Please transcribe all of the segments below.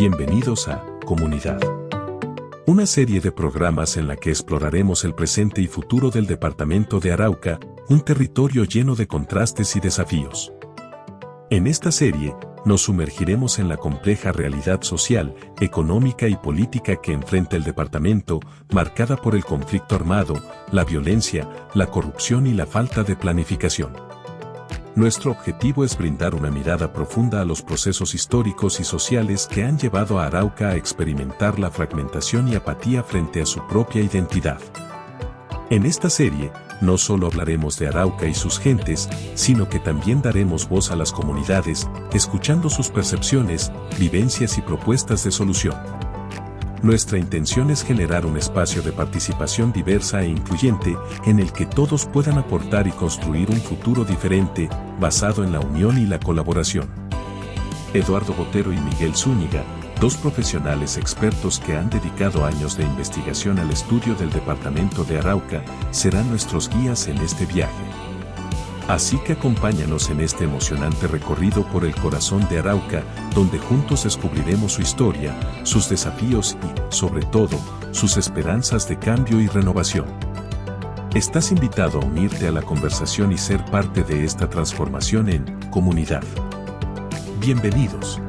Bienvenidos a Comunidad, una serie de programas en la que exploraremos el presente y futuro del departamento de Arauca, un territorio lleno de contrastes y desafíos. En esta serie, nos sumergiremos en la compleja realidad social, económica y política que enfrenta el departamento, marcada por el conflicto armado, la violencia, la corrupción y la falta de planificación. Nuestro objetivo es brindar una mirada profunda a los procesos históricos y sociales que han llevado a Arauca a experimentar la fragmentación y apatía frente a su propia identidad. En esta serie, no solo hablaremos de Arauca y sus gentes, sino que también daremos voz a las comunidades, escuchando sus percepciones, vivencias y propuestas de solución. Nuestra intención es generar un espacio de participación diversa e incluyente en el que todos puedan aportar y construir un futuro diferente, basado en la unión y la colaboración. Eduardo Botero y Miguel Zúñiga, dos profesionales expertos que han dedicado años de investigación al estudio del departamento de Arauca, serán nuestros guías en este viaje. Así que acompáñanos en este emocionante recorrido por el corazón de Arauca, donde juntos descubriremos su historia, sus desafíos y, sobre todo, sus esperanzas de cambio y renovación. Estás invitado a unirte a la conversación y ser parte de esta transformación en Comunidad. Bienvenidos.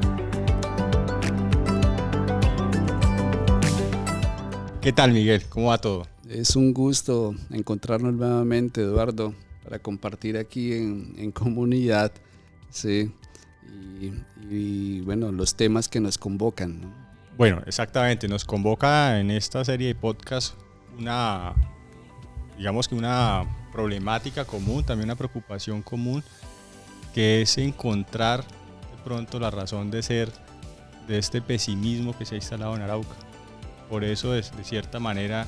¿Qué tal, Miguel? ¿Cómo va todo? Es un gusto encontrarnos nuevamente, Eduardo, para compartir aquí en Comunidad, sí, y bueno, los temas que nos convocan, ¿no? Bueno, exactamente, nos convoca en esta serie de podcast una problemática común, también una preocupación común, que es encontrar de pronto la razón de ser de este pesimismo que se ha instalado en Arauca. Por eso, de cierta manera,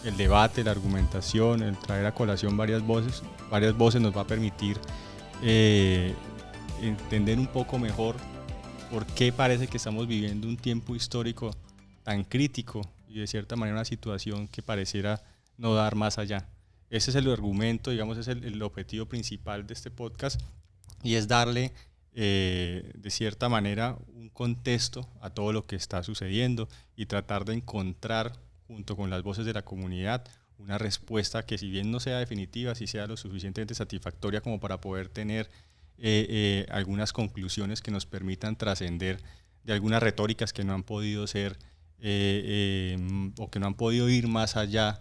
el debate, la argumentación, el traer a colación varias voces nos va a permitir entender un poco mejor por qué parece que estamos viviendo un tiempo histórico tan crítico y de cierta manera una situación que pareciera no dar más allá. Ese es el argumento, digamos, es el objetivo principal de este podcast, y es darle de cierta manera un contexto a todo lo que está sucediendo y tratar de encontrar, junto con las voces de la comunidad, una respuesta que, si bien no sea definitiva, sí sea lo suficientemente satisfactoria como para poder tener algunas conclusiones que nos permitan trascender de algunas retóricas que no han podido ser o que no han podido ir más allá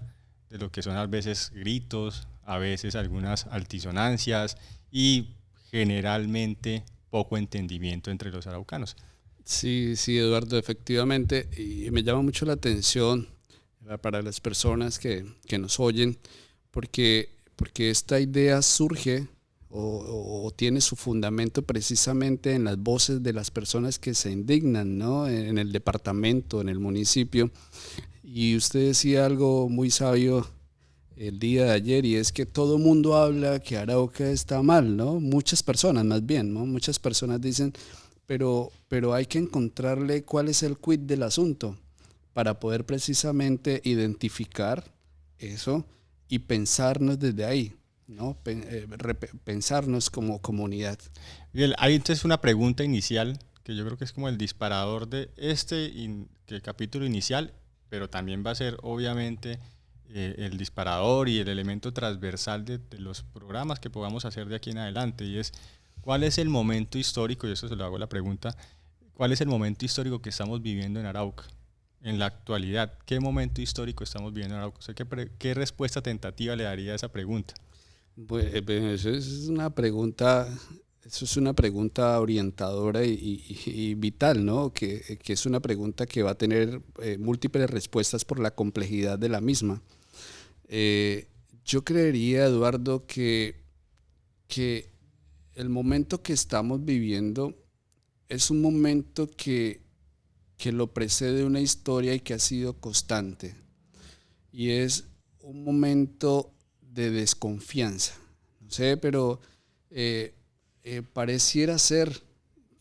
de lo que son a veces gritos, a veces algunas altisonancias y generalmente poco entendimiento entre los araucanos. Sí, Eduardo, efectivamente, y me llama mucho la atención para las personas que nos oyen, porque esta idea surge o tiene su fundamento precisamente en las voces de las personas que se indignan, ¿no? En el departamento, en el municipio. Y usted decía algo muy sabio el día de ayer, y es que todo mundo habla que Arauca está mal, ¿no? Muchas personas, más bien, ¿no? Muchas personas dicen, pero hay que encontrarle cuál es el quid del asunto para poder precisamente identificar eso y pensarnos desde ahí, ¿no? Pensarnos como comunidad. Bien, hay entonces una pregunta inicial que yo creo que es como el disparador de el capítulo inicial, pero también va a ser obviamente el disparador y el elemento transversal de los programas que podamos hacer de aquí en adelante, y es: ¿cuál es el momento histórico? Y eso se lo hago la pregunta: ¿cuál es el momento histórico que estamos viviendo en Arauca en la actualidad? ¿Qué momento histórico estamos viviendo en Arauca? O sea, ¿qué respuesta tentativa le daría a esa pregunta? Bueno, eso es una pregunta orientadora y vital, ¿no? Que es una pregunta que va a tener múltiples respuestas por la complejidad de la misma. Yo creería, Eduardo, que el momento que estamos viviendo es un momento que lo precede una historia y que ha sido constante. Y es un momento de desconfianza. No sé, pero pareciera ser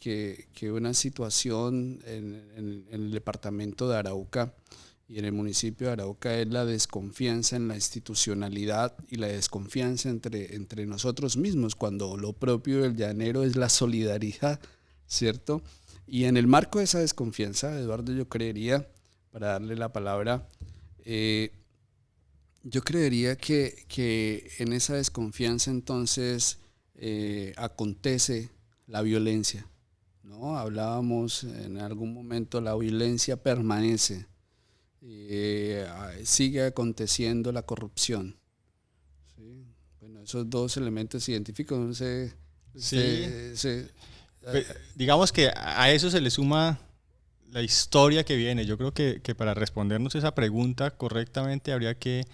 que una situación en el departamento de Arauca y en el municipio de Arauca es la desconfianza en la institucionalidad y la desconfianza entre nosotros mismos, cuando lo propio del llanero es la solidaridad, ¿cierto? Y en el marco de esa desconfianza, Eduardo, yo creería, para darle la palabra, yo creería que en esa desconfianza entonces acontece la violencia, ¿no? Hablábamos en algún momento, la violencia permanece, sigue aconteciendo la corrupción. ¿Sí? Bueno, esos dos elementos científicos, no sé, Sí. Digamos que a eso se le suma la historia que viene. Yo creo que para respondernos esa pregunta correctamente habría que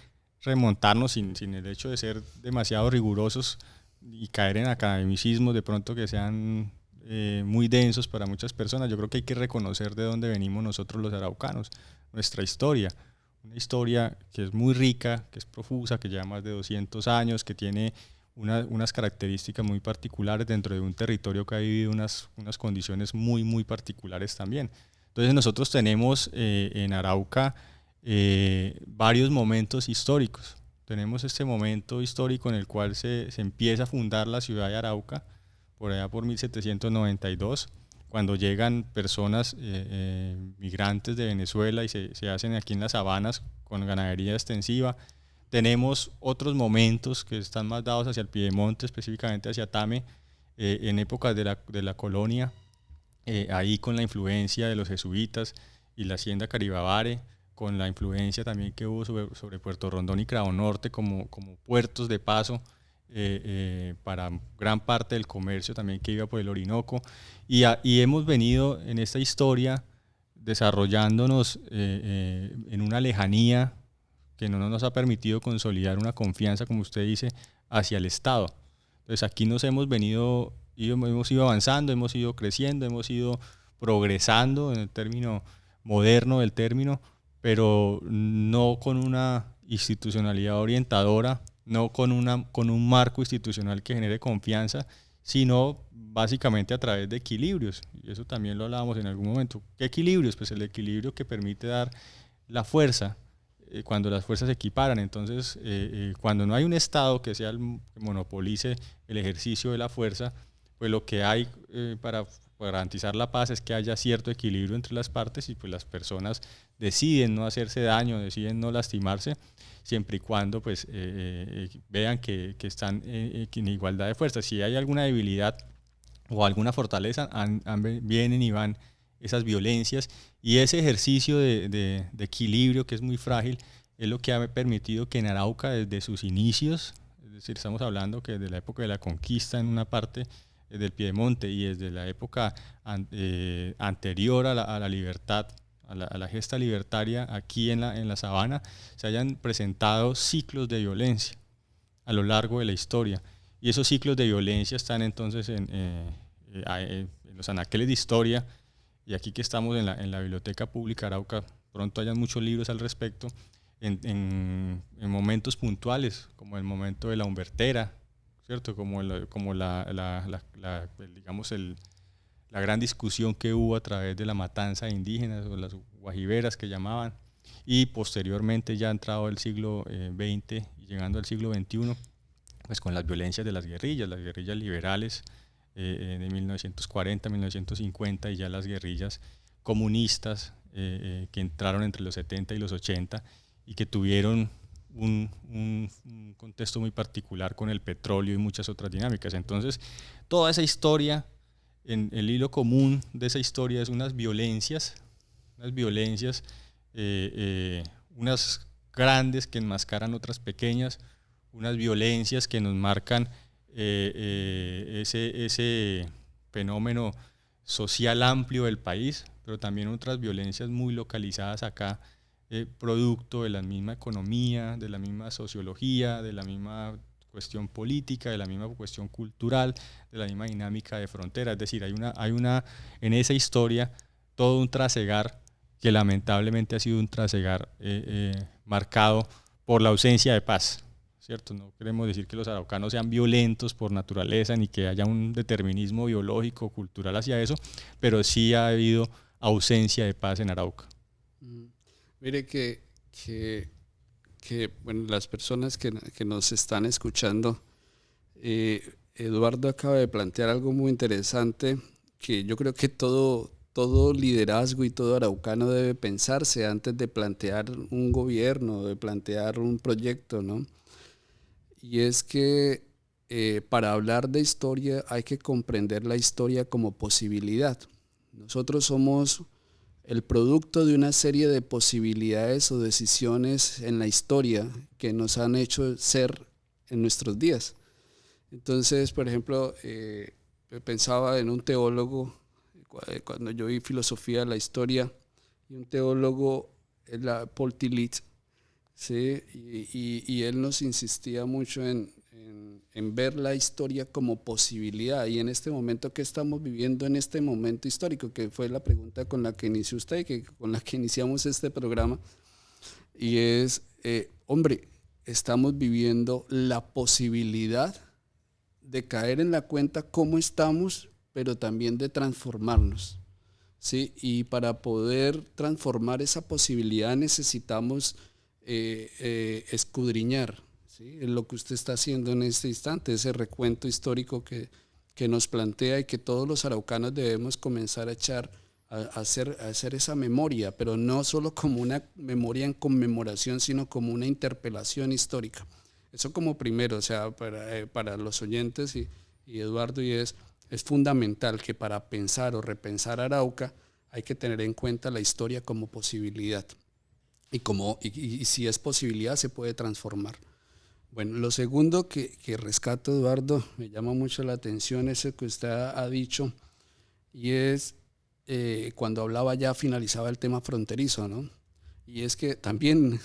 remontarnos sin el hecho de ser demasiado rigurosos y caer en academicismos de pronto que sean muy densos para muchas personas. Yo creo que hay que reconocer de dónde venimos nosotros los araucanos, nuestra historia. Una historia que es muy rica, que es profusa, que lleva más de 200 años, que tiene unas características muy particulares dentro de un territorio que ha vivido unas condiciones muy, muy particulares también. Entonces nosotros tenemos en Arauca varios momentos históricos. Tenemos este momento histórico en el cual se empieza a fundar la ciudad de Arauca, por allá por 1792, cuando llegan personas migrantes de Venezuela y se hacen aquí en las sabanas con ganadería extensiva. Tenemos otros momentos que están más dados hacia el piedemonte, específicamente hacia Tame, en épocas de la colonia, ahí con la influencia de los jesuitas y la hacienda Caribabare, con la influencia también que hubo sobre Puerto Rondón y Cravo Norte como puertos de paso para gran parte del comercio también que iba por el Orinoco. Y hemos venido en esta historia desarrollándonos en una lejanía que no nos ha permitido consolidar una confianza, como usted dice, hacia el Estado. Entonces aquí nos hemos ido avanzando, hemos ido creciendo, hemos ido progresando en el término moderno del término, pero no con una institucionalidad orientadora, no con un marco institucional que genere confianza, sino básicamente a través de equilibrios. Y eso también lo hablábamos en algún momento. ¿Qué equilibrios? Pues el equilibrio que permite dar la fuerza cuando las fuerzas se equiparan. Entonces, cuando no hay un Estado que sea que monopolice el ejercicio de la fuerza, pues lo que hay para garantizar la paz es que haya cierto equilibrio entre las partes y pues las personas deciden no hacerse daño, deciden no lastimarse, siempre y cuando pues vean que están en igualdad de fuerzas. Si hay alguna debilidad o alguna fortaleza, vienen y van esas violencias, y ese ejercicio de equilibrio, que es muy frágil, es lo que ha permitido que en Arauca, desde sus inicios, es decir, estamos hablando que desde la época de la conquista en una parte del Piedemonte y desde la época anterior a la libertad, a la gesta libertaria aquí en la sabana, se hayan presentado ciclos de violencia a lo largo de la historia. Y esos ciclos de violencia están entonces en los anaqueles de historia, y aquí que estamos en la Biblioteca Pública Arauca, pronto hayan muchos libros al respecto, en momentos puntuales, como el momento de la Humbertera, ¿cierto? Como digamos la gran discusión que hubo a través de la matanza de indígenas, o las guajiberas que llamaban, y posteriormente ya entrado el siglo XX y llegando al siglo XXI, pues con las violencias de las guerrillas liberales de 1940, 1950, y ya las guerrillas comunistas que entraron entre los 70 y los 80 y que tuvieron un contexto muy particular con el petróleo y muchas otras dinámicas. Entonces, toda esa historia, en el hilo común de esa historia es unas violencias, unas grandes que enmascaran otras pequeñas, unas violencias que nos marcan ese fenómeno social amplio del país, pero también otras violencias muy localizadas acá, producto de la misma economía, de la misma sociología, de la misma cuestión política, de la misma cuestión cultural, de la misma dinámica de frontera. Es decir, hay en esa historia todo un trasegar que lamentablemente ha sido un trasegar marcado por la ausencia de paz, ¿cierto? No queremos decir que los araucanos sean violentos por naturaleza ni que haya un determinismo biológico, cultural hacia eso, pero sí ha habido ausencia de paz en Arauca. Mire que bueno, las personas que nos están escuchando, Eduardo acaba de plantear algo muy interesante que yo creo que todo todo liderazgo y todo araucano debe pensarse antes de plantear un gobierno, de plantear un proyecto, ¿no? Y es que para hablar de historia hay que comprender la historia como posibilidad. Nosotros somos el producto de una serie de posibilidades o decisiones en la historia que nos han hecho ser en nuestros días. Entonces, por ejemplo, pensaba en un teólogo, cuando yo vi filosofía de la historia, y un teólogo, Paul Tillich, ¿sí? Y él nos insistía mucho en ver la historia como posibilidad. Y en este momento que estamos viviendo, en este momento histórico, que fue la pregunta con la que inició usted y con la que iniciamos este programa, y es, hombre, estamos viviendo la posibilidad de caer en la cuenta cómo estamos, pero también de transformarnos, ¿sí? Y para poder transformar esa posibilidad necesitamos escudriñar, ¿sí? Lo que usted está haciendo en este instante, ese recuento histórico que nos plantea y que todos los araucanos debemos comenzar a hacer esa memoria, pero no solo como una memoria en conmemoración, sino como una interpelación histórica. Eso como primero, o sea, para los oyentes y Eduardo, y es fundamental que para pensar o repensar Arauca hay que tener en cuenta la historia como posibilidad. Y si es posibilidad, se puede transformar. Bueno, lo segundo que rescato, Eduardo, me llama mucho la atención eso que usted ha dicho, y es cuando hablaba ya finalizaba el tema fronterizo, ¿no? Y es que también,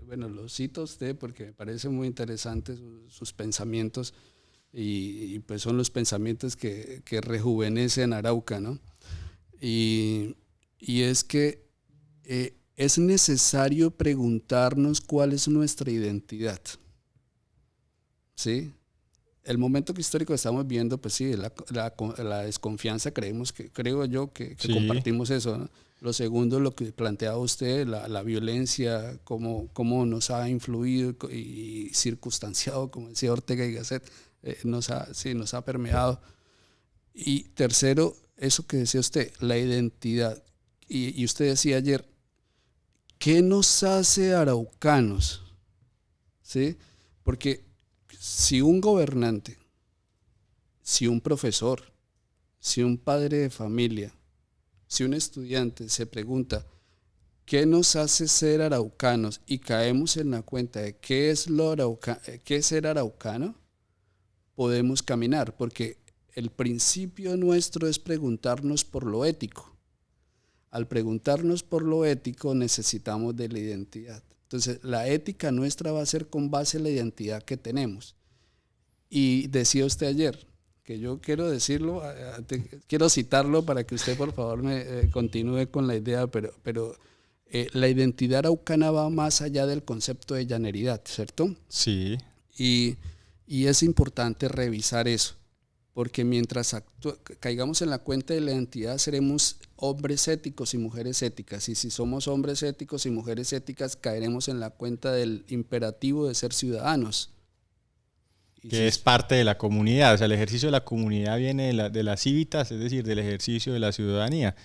bueno, lo cito a usted porque me parece muy interesante sus pensamientos, y pues son los pensamientos que rejuvenecen Arauca, ¿no? Y es que es necesario preguntarnos cuál es nuestra identidad, ¿sí? El momento histórico que estamos viendo, pues sí, la desconfianza, creo yo que sí, compartimos eso, ¿no? Lo segundo, lo que planteaba usted, la violencia, cómo nos ha influido y circunstanciado, como decía Ortega y Gasset, nos ha permeado. Y tercero, eso que decía usted, la identidad. Y usted decía ayer, ¿qué nos hace araucanos? ¿Sí? Porque si un gobernante, si un profesor, si un padre de familia, si un estudiante se pregunta qué nos hace ser araucanos y caemos en la cuenta de qué es ser araucano, podemos caminar, porque el principio nuestro es preguntarnos por lo ético. Al preguntarnos por lo ético necesitamos de la identidad. Entonces, la ética nuestra va a ser con base en la identidad que tenemos. Y decía usted ayer, que yo quiero decirlo, quiero citarlo para que usted por favor me continúe con la idea, pero la identidad araucana va más allá del concepto de llaneridad, ¿cierto? Sí. Y es importante revisar eso, porque mientras caigamos en la cuenta de la identidad, seremos hombres éticos y mujeres éticas, y si somos hombres éticos y mujeres éticas, caeremos en la cuenta del imperativo de ser ciudadanos. Que es parte de la comunidad, o sea, el ejercicio de la comunidad viene de las cívitas, es decir, del ejercicio de la ciudadanía,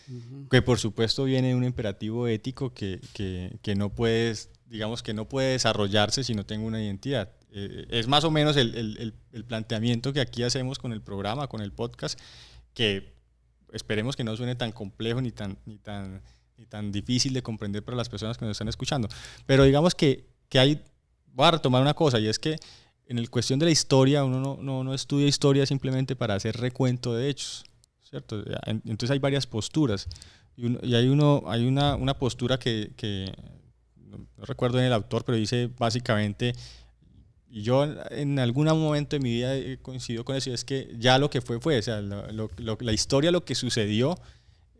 que por supuesto viene de un imperativo ético que no puedes, digamos que no puede desarrollarse si no tengo una identidad. Es más o menos el planteamiento que aquí hacemos con el programa, con el podcast, que esperemos que no suene tan complejo ni tan difícil de comprender para las personas que nos están escuchando. Pero digamos que hay, voy a retomar una cosa, y es que en el cuestión de la historia, uno no estudia historia simplemente para hacer recuento de hechos, ¿cierto? Entonces hay varias posturas, y hay una postura que no recuerdo en el autor, pero dice básicamente, y yo en algún momento de mi vida he coincidido con eso, y es que ya lo que fue, o sea, la historia, lo que sucedió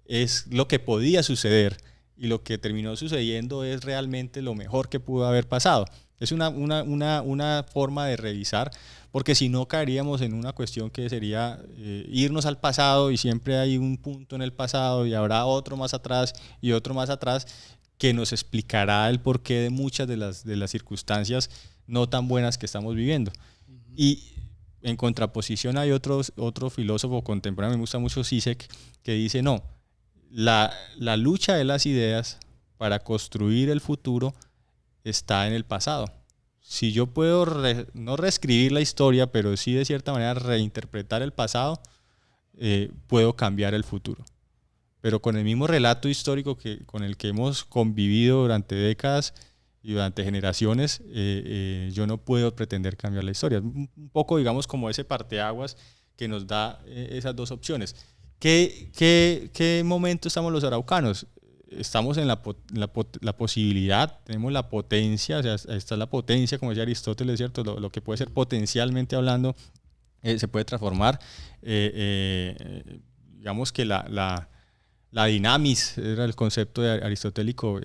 es lo que podía suceder, y lo que terminó sucediendo es realmente lo mejor que pudo haber pasado. Es una forma de revisar, porque si no caeríamos en una cuestión que sería irnos al pasado, y siempre hay un punto en el pasado y habrá otro más atrás y otro más atrás que nos explicará el porqué de muchas de las circunstancias no tan buenas que estamos viviendo. Y en contraposición hay otro filósofo contemporáneo, me gusta mucho Zizek, que dice no, la lucha de las ideas para construir el futuro está en el pasado. Si yo puedo no reescribir la historia, pero sí de cierta manera reinterpretar el pasado, puedo cambiar el futuro. Pero con el mismo relato histórico con el que hemos convivido durante décadas y durante generaciones, yo no puedo pretender cambiar la historia. Un poco, digamos, como ese parteaguas que nos da esas dos opciones. ¿Qué momento estamos los araucanos? Estamos en la posibilidad, tenemos la potencia, o sea, esta es la potencia, como decía Aristóteles, ¿cierto? Lo que puede ser potencialmente hablando, se puede transformar. Digamos que la dinamis era el concepto aristotélico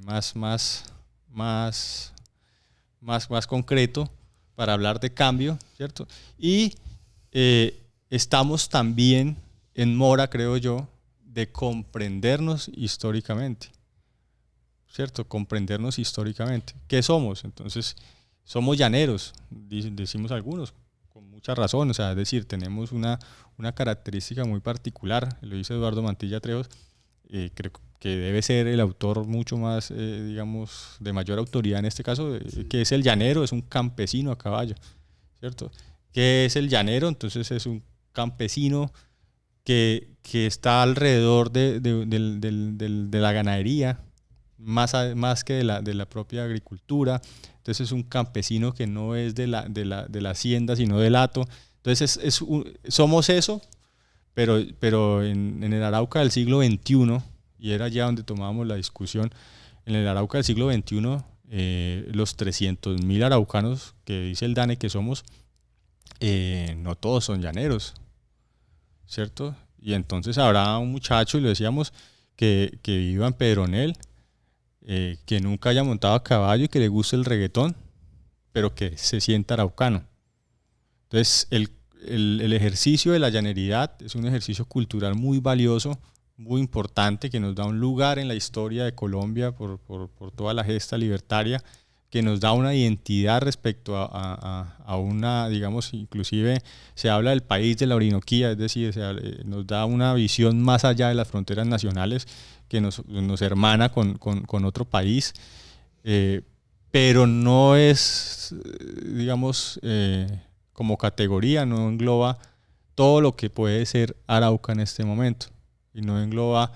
más concreto para hablar de cambio, ¿cierto? Y estamos también en mora, creo yo, de comprendernos históricamente, ¿cierto? Comprendernos históricamente. ¿Qué somos? Entonces, somos llaneros, decimos algunos, con mucha razón, o sea, es decir, tenemos una característica muy particular, lo dice Eduardo Mantilla Trejos, creo que debe ser el autor mucho más, digamos, de mayor autoridad en este caso, que es el llanero, es un campesino a caballo, ¿cierto? ¿Qué es el llanero? Entonces es un campesino que está alrededor de la ganadería, más que de la propia agricultura. Entonces es un campesino que no es de la hacienda, sino del hato. Entonces somos eso, pero en el Arauca del siglo XXI, y era ya donde tomábamos la discusión, en el Arauca del siglo XXI, los 300.000 araucanos que dice el DANE que somos, no todos son llaneros, ¿cierto? Y entonces habrá un muchacho, y lo decíamos, que viva en Pedronel, que nunca haya montado a caballo y que le guste el reggaetón, pero que se sienta araucano. Entonces el ejercicio de la llaneridad es un ejercicio cultural muy valioso, muy importante, que nos da un lugar en la historia de Colombia por toda la gesta libertaria, que nos da una identidad respecto a una, digamos, inclusive se habla del país de la Orinoquía, es decir, nos da una visión más allá de las fronteras nacionales que nos hermana con otro país, pero no es, digamos, como categoría, no engloba todo lo que puede ser Arauca en este momento, y no engloba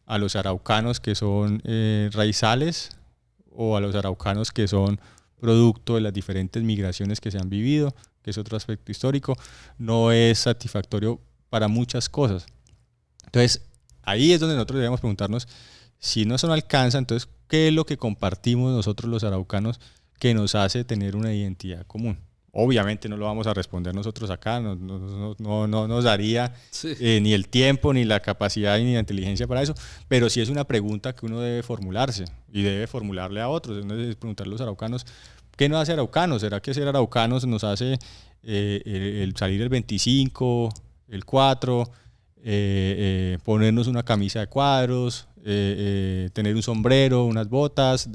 a los araucanos que son raizales, o a los araucanos que son producto de las diferentes migraciones que se han vivido, que es otro aspecto histórico, no es satisfactorio para muchas cosas. Entonces, ahí es donde nosotros debemos preguntarnos, si no eso no alcanza, entonces, ¿qué es lo que compartimos nosotros los araucanos que nos hace tener una identidad común? Obviamente no lo vamos a responder nosotros acá, no nos daría ni el tiempo, ni la capacidad, ni la inteligencia para eso, pero sí es una pregunta que uno debe formularse y debe formularle a otros. Uno debe preguntarle a los araucanos, ¿qué nos hace araucanos? ¿Será que ser araucanos nos hace el salir el 25, el 4, ponernos una camisa de cuadros, tener un sombrero, unas botas,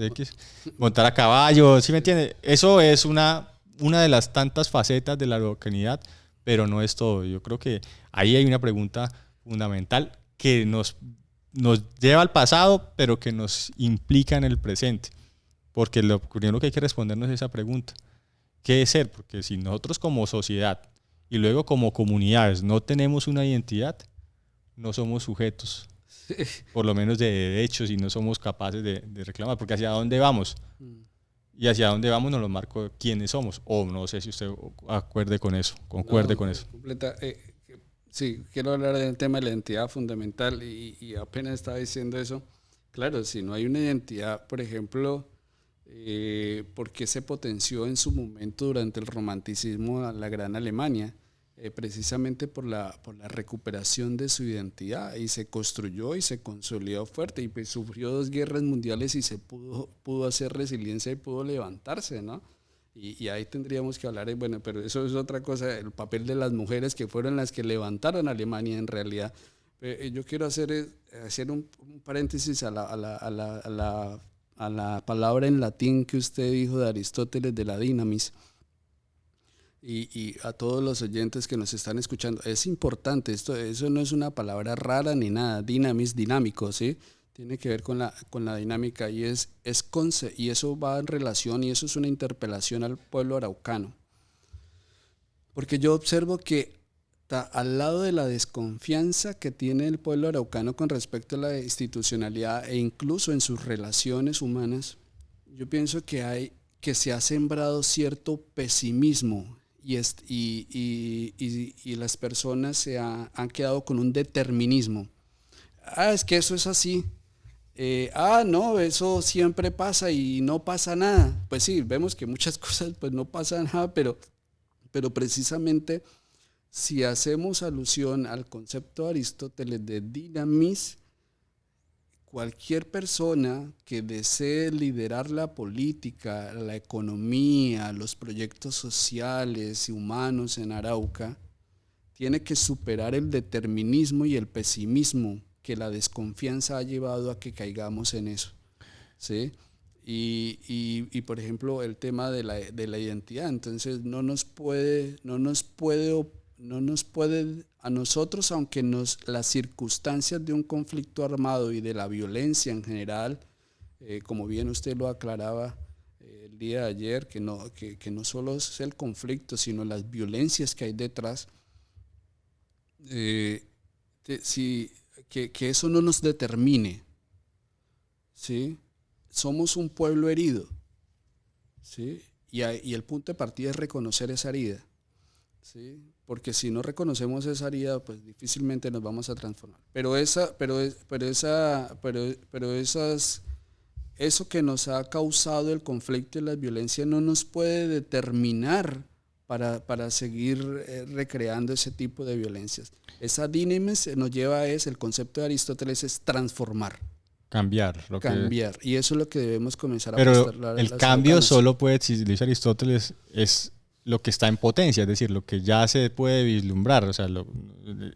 montar a caballo? ¿Sí me entiende? Eso es una de las tantas facetas de la araucanidad, pero no es todo. Yo creo que ahí hay una pregunta fundamental que nos lleva al pasado, pero que nos implica en el presente, porque lo primero que hay que respondernos es esa pregunta: ¿qué es ser? Porque si nosotros como sociedad y luego como comunidades no tenemos una identidad, no somos sujetos, por lo menos de derechos, y no somos capaces de reclamar, porque ¿hacia dónde vamos? Y hacia dónde vamos nos lo marco quiénes somos. O no sé si usted concuerde con eso. Sí, quiero hablar del tema de la identidad fundamental, y apenas estaba diciendo eso. Claro, si no hay una identidad, por ejemplo, ¿por qué se potenció en su momento durante el romanticismo a la Gran Alemania? Precisamente por la recuperación de su identidad, y se construyó y se consolidó fuerte, y pues sufrió 2 guerras mundiales y se pudo hacer resiliencia y pudo levantarse, ¿no? Y ahí tendríamos que hablar, bueno, pero eso es otra cosa, el papel de las mujeres que fueron las que levantaron a Alemania en realidad. Yo quiero hacer un paréntesis a la palabra en latín que usted dijo de Aristóteles, de la dinamis. y a todos los oyentes que nos están escuchando. Es importante, eso no es una palabra rara ni nada, dinámico, ¿sí? Tiene que ver con la dinámica y y eso va en relación y eso es una interpelación al pueblo araucano. Porque yo observo que al lado de la desconfianza que tiene el pueblo araucano con respecto a la institucionalidad e incluso en sus relaciones humanas, yo pienso que se ha sembrado cierto pesimismo y las personas han quedado con un determinismo. Es que eso es así. No, eso siempre pasa y no pasa nada. Pues sí, vemos que muchas cosas pues no pasa nada, pero precisamente si hacemos alusión al concepto de Aristóteles de dinamis, cualquier persona que desee liderar la política, la economía, los proyectos sociales y humanos en Arauca, tiene que superar el determinismo y el pesimismo que la desconfianza ha llevado a que caigamos en eso, ¿sí? Y por ejemplo, el tema de la identidad, entonces no nos puede a nosotros, aunque las circunstancias de un conflicto armado y de la violencia en general, como bien usted lo aclaraba el día de ayer, que no solo es el conflicto, sino las violencias que hay detrás, que eso no nos determine, ¿sí? Somos un pueblo herido, ¿sí? Y el punto de partida es reconocer esa herida, ¿sí? Porque si no reconocemos esa herida, pues difícilmente nos vamos a transformar. Eso que nos ha causado el conflicto y la violencia no nos puede determinar para seguir recreando ese tipo de violencias. Esa dinámica nos lleva el concepto de Aristóteles es transformar. Cambiar. Y eso es lo que debemos comenzar a prestar. Pero el cambio solo puede existir, dice Aristóteles, es lo que está en potencia, es decir, lo que ya se puede vislumbrar. O sea,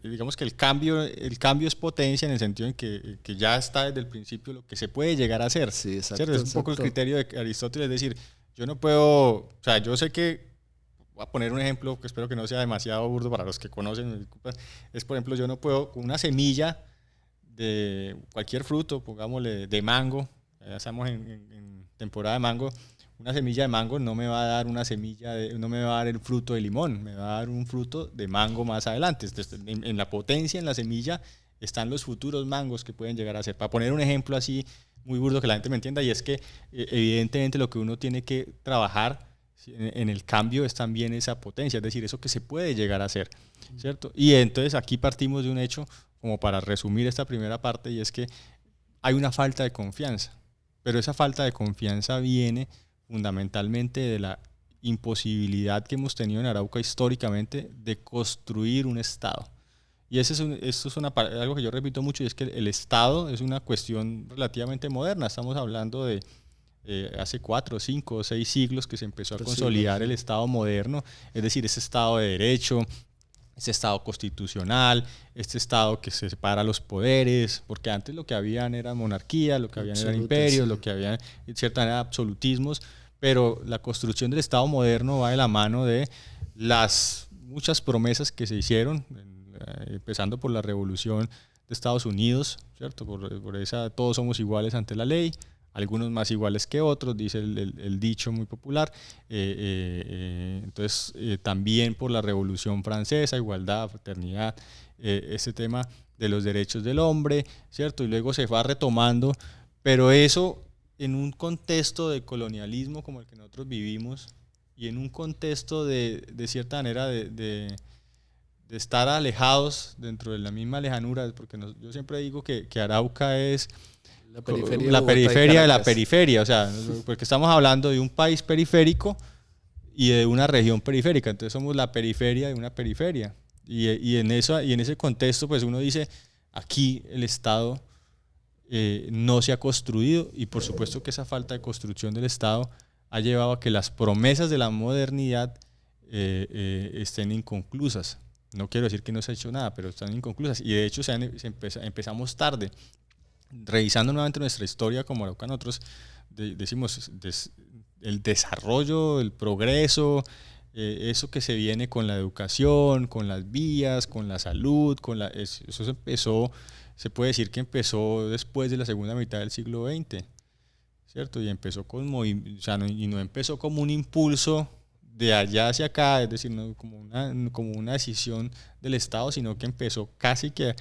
digamos que el cambio es potencia en el sentido en que ya está desde el principio lo que se puede llegar a hacer. Sí, exacto, es un poco el criterio de Aristóteles, es decir, yo no puedo, o sea, yo sé que, voy a poner un ejemplo que espero que no sea demasiado burdo para los que conocen, es por ejemplo, yo no puedo, con una semilla de cualquier fruto, pongámosle de mango, ya estamos en temporada de mango, una semilla de mango no me va a dar no me va a dar el fruto de limón, me va a dar un fruto de mango más adelante. Entonces, en la potencia, en la semilla, están los futuros mangos que pueden llegar a ser. Para poner un ejemplo así muy burdo que la gente me entienda, y es que evidentemente lo que uno tiene que trabajar en el cambio es también esa potencia, es decir, eso que se puede llegar a hacer, ¿cierto? Y entonces aquí partimos de un hecho, como para resumir esta primera parte, y es que hay una falta de confianza, pero esa falta de confianza viene fundamentalmente de la imposibilidad que hemos tenido en Arauca históricamente de construir un Estado. Y esto es algo que yo repito mucho, y es que el Estado es una cuestión relativamente moderna. Estamos hablando de hace 4, 5 o 6 siglos que se empezó a consolidar el Estado moderno, es decir, ese Estado de derecho, ese Estado constitucional, este Estado que se separa los poderes, porque antes lo que habían era monarquía, lo que habían eran imperios, lo que habían en cierta manera absolutismos, pero la construcción del Estado moderno va de la mano de las muchas promesas que se hicieron, empezando por la Revolución de Estados Unidos, ¿cierto? Por esa todos somos iguales ante la ley, algunos más iguales que otros, dice el dicho muy popular. Entonces, también por la Revolución Francesa, igualdad, fraternidad, ese tema de los derechos del hombre, ¿cierto? Y luego se va retomando, pero eso en un contexto de colonialismo como el que nosotros vivimos y en un contexto de cierta manera de estar alejados dentro de la misma lejanura, porque yo siempre digo que Arauca es la periferia de la periferia, o sea, porque estamos hablando de un país periférico y de una región periférica, entonces somos la periferia de una periferia, y en ese contexto pues uno dice, aquí el Estado no se ha construido, y por supuesto que esa falta de construcción del Estado ha llevado a que las promesas de la modernidad estén inconclusas. No quiero decir que no se ha hecho nada, pero están inconclusas, y de hecho empezamos tarde. Revisando nuevamente nuestra historia como Arauca, nosotros decimos el desarrollo, el progreso, eso que se viene con la educación, con las vías, con la salud, eso se empezó, se puede decir que empezó después de la segunda mitad del siglo XX, ¿cierto? Y empezó no empezó como un impulso de allá hacia acá, es decir, no como una decisión del Estado, sino que empezó casi que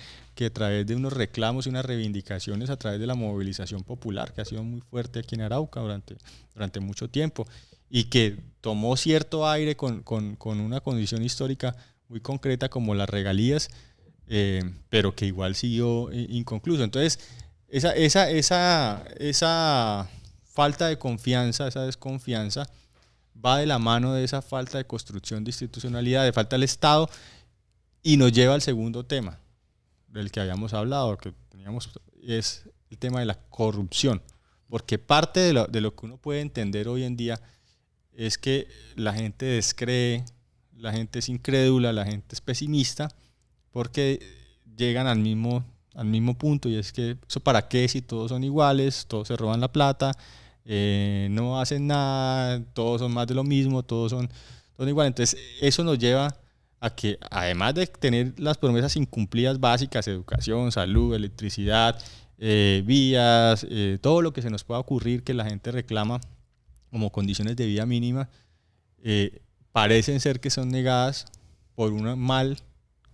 a través de unos reclamos y unas reivindicaciones, a través de la movilización popular, que ha sido muy fuerte aquí en Arauca durante mucho tiempo, y que tomó cierto aire con una condición histórica muy concreta como las regalías, pero que igual siguió inconcluso. Entonces, esa falta de confianza, esa desconfianza, va de la mano de esa falta de construcción de institucionalidad, de falta del Estado, y nos lleva al segundo tema del que habíamos hablado, que teníamos, es el tema de la corrupción. Porque parte de lo que uno puede entender hoy en día es que la gente descree, la gente es incrédula, la gente es pesimista, porque llegan al mismo punto, y es que eso para qué si todos son iguales, todos se roban la plata, no hacen nada, todos son más de lo mismo, todos son iguales. Entonces eso nos lleva a que, además de tener las promesas incumplidas básicas, educación, salud, electricidad, vías, todo lo que se nos pueda ocurrir que la gente reclama como condiciones de vida mínima, parecen ser que son negadas por un mal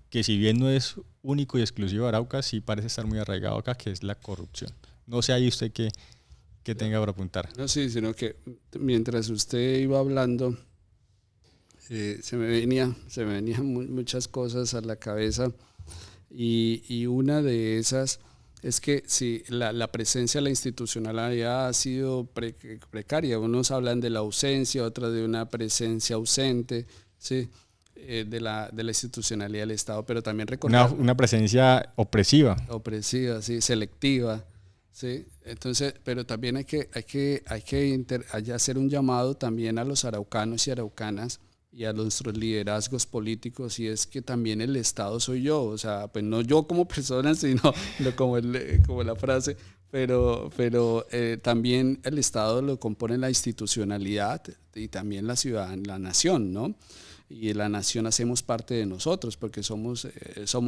que, si bien no es único y exclusivo de Arauca, sí parece estar muy arraigado acá, que es la corrupción. No sé ahí usted qué tenga para apuntar. No, sí, sino que mientras usted iba hablando, se me venían muchas cosas a la cabeza, y una de esas es que si la presencia de la institucionalidad ha sido precaria. Unos hablan de la ausencia, otros de una presencia ausente, ¿sí? De la institucionalidad del Estado, pero también recordar una presencia opresiva, sí, selectiva, ¿sí? Entonces, pero también hay que hacer un llamado también a los araucanos y araucanas y a nuestros liderazgos políticos, y es que también el Estado soy yo, o sea, pues no yo como persona, sino como la frase, pero también el Estado lo compone la institucionalidad y también la nación, ¿no? Y la nación hacemos parte de nosotros, porque somos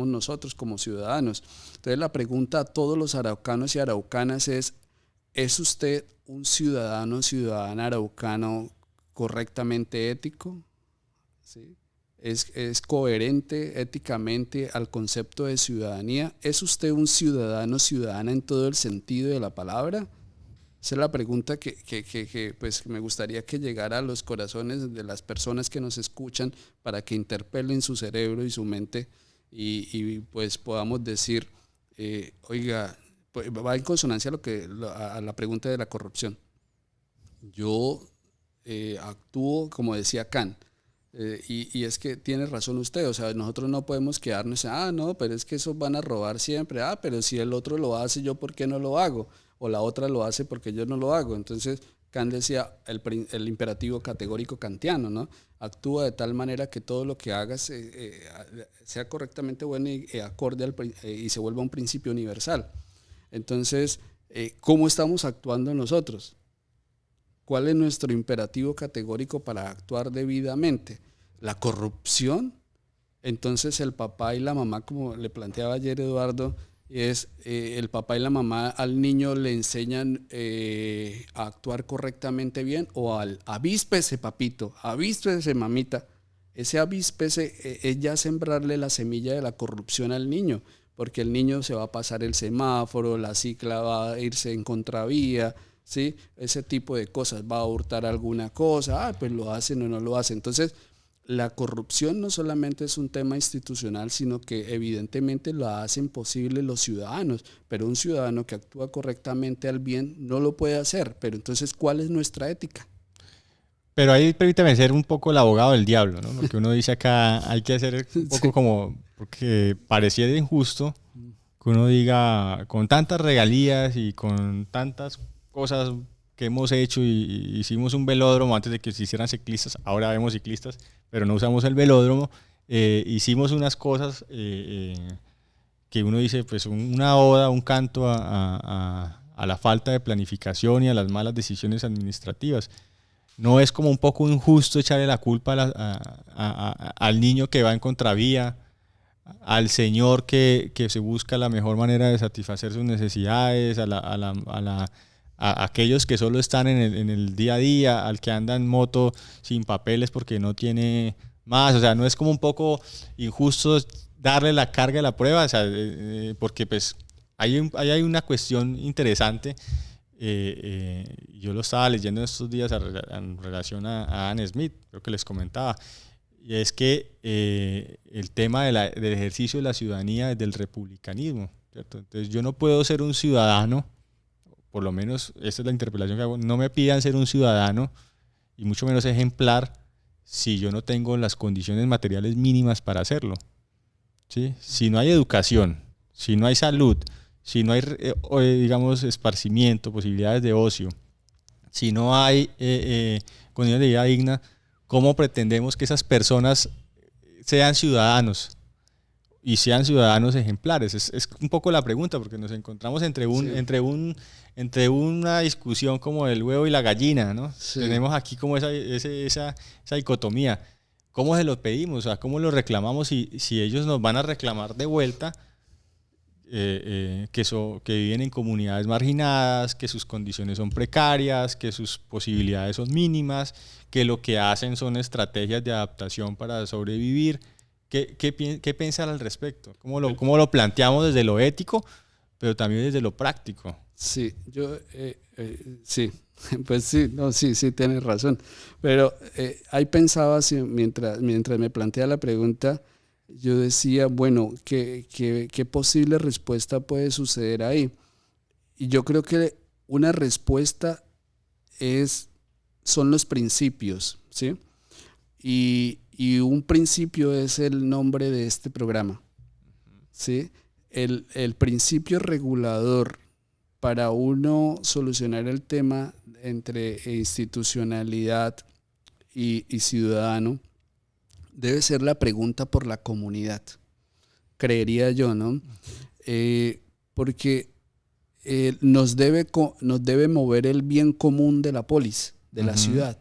nosotros como ciudadanos. Entonces la pregunta a todos los araucanos y araucanas ¿es usted un ciudadana araucano correctamente ético? ¿Sí? ¿Es coherente éticamente al concepto de ciudadanía? ¿Es usted un ciudadana en todo el sentido de la palabra? Esa es la pregunta que pues me gustaría que llegara a los corazones de las personas que nos escuchan, para que interpelen su cerebro y su mente, y pues podamos decir, oiga, pues va en consonancia a la pregunta de la corrupción. Yo actúo como decía Kant, y es que tiene razón usted, o sea, nosotros no podemos quedarnos, no, pero es que esos van a robar siempre, pero si el otro lo hace, ¿yo por qué no lo hago? O la otra lo hace porque yo no lo hago. Entonces Kant decía el imperativo categórico kantiano, ¿no? Actúa de tal manera que todo lo que hagas sea correctamente bueno y acorde y se vuelva un principio universal. Entonces, ¿cómo estamos actuando nosotros? ¿Cuál es nuestro imperativo categórico para actuar debidamente? ¿La corrupción? Entonces el papá y la mamá, como le planteaba ayer Eduardo, el papá y la mamá al niño le enseñan a actuar correctamente bien, o al avíspese papito, avíspese mamita. Ese avíspese es ya sembrarle la semilla de la corrupción al niño, porque el niño se va a pasar el semáforo, la cicla va a irse en contravía, ¿sí? Ese tipo de cosas, va a hurtar alguna cosa, pues lo hacen o no lo hacen. Entonces, la corrupción no solamente es un tema institucional, sino que evidentemente lo hacen posible los ciudadanos, pero un ciudadano que actúa correctamente al bien no lo puede hacer. Pero entonces, ¿cuál es nuestra ética? Pero ahí permítame ser un poco el abogado del diablo, ¿no? Lo que uno dice acá hay que hacer un poco como, porque pareciera injusto que uno diga, con tantas regalías y con tantas cosas que hemos hecho, y hicimos un velódromo antes de que se hicieran ciclistas, ahora vemos ciclistas, pero no usamos el velódromo, hicimos unas cosas que uno dice, pues una oda, un canto a la falta de planificación y a las malas decisiones administrativas. no es como un poco injusto echarle la culpa al niño que va en contravía, al señor que se busca la mejor manera de satisfacer sus necesidades, a aquellos que solo están en el día a día, al que anda en moto sin papeles porque no tiene más? O sea, no es como un poco injusto darle la carga de la prueba, o sea, porque pues hay una cuestión interesante. Yo lo estaba leyendo estos días en relación a Adam Smith, creo que les comentaba, y es que el tema del ejercicio de la ciudadanía es del republicanismo, ¿cierto? Entonces yo no puedo ser un ciudadano, por lo menos esta es la interpelación que hago, no me pidan ser un ciudadano y mucho menos ejemplar si yo no tengo las condiciones materiales mínimas para hacerlo, ¿sí? Si no hay educación, si no hay salud, si no hay, digamos, esparcimiento, posibilidades de ocio, si no hay condiciones de vida digna, ¿cómo pretendemos que esas personas sean ciudadanos y sean ciudadanos ejemplares? Es un poco la pregunta, porque nos encontramos entre una discusión como el huevo y la gallina, ¿no? Sí. Tenemos aquí como esa dicotomía. ¿Cómo se lo pedimos? O sea, ¿cómo lo reclamamos si ellos nos van a reclamar de vuelta que viven en comunidades marginadas, que sus condiciones son precarias, que sus posibilidades son mínimas, que lo que hacen son estrategias de adaptación para sobrevivir? ¿Qué pensar al respecto? ¿Cómo lo planteamos desde lo ético, pero también desde lo práctico? Sí, sí, pues sí, no, sí, tienes razón. Pero ahí pensaba, mientras me plantea la pregunta, yo decía, bueno, ¿qué posible respuesta puede suceder ahí? Y yo creo que una respuesta son los principios, ¿sí? Y un principio es el nombre de este programa, ¿sí? El principio regulador para uno solucionar el tema entre institucionalidad y ciudadano debe ser la pregunta por la comunidad, creería yo, ¿no? Porque nos debe mover el bien común de la polis, de la ciudad.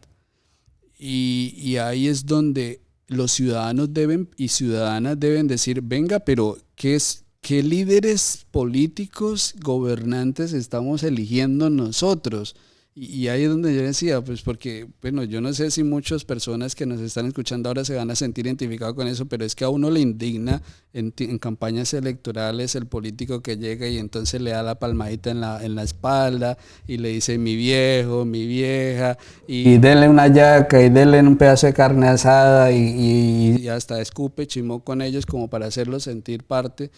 Y ahí es donde los ciudadanos y ciudadanas deben decir, venga, pero ¿qué líderes políticos, gobernantes estamos eligiendo nosotros? Y ahí es donde yo decía, pues porque, bueno, yo no sé si muchas personas que nos están escuchando ahora se van a sentir identificados con eso, pero es que a uno le indigna en campañas electorales el político que llega y entonces le da la palmadita en la espalda y le dice mi viejo, mi vieja, y denle una yaca y denle un pedazo de carne asada y hasta escupe chimó con ellos como para hacerlos sentir parte,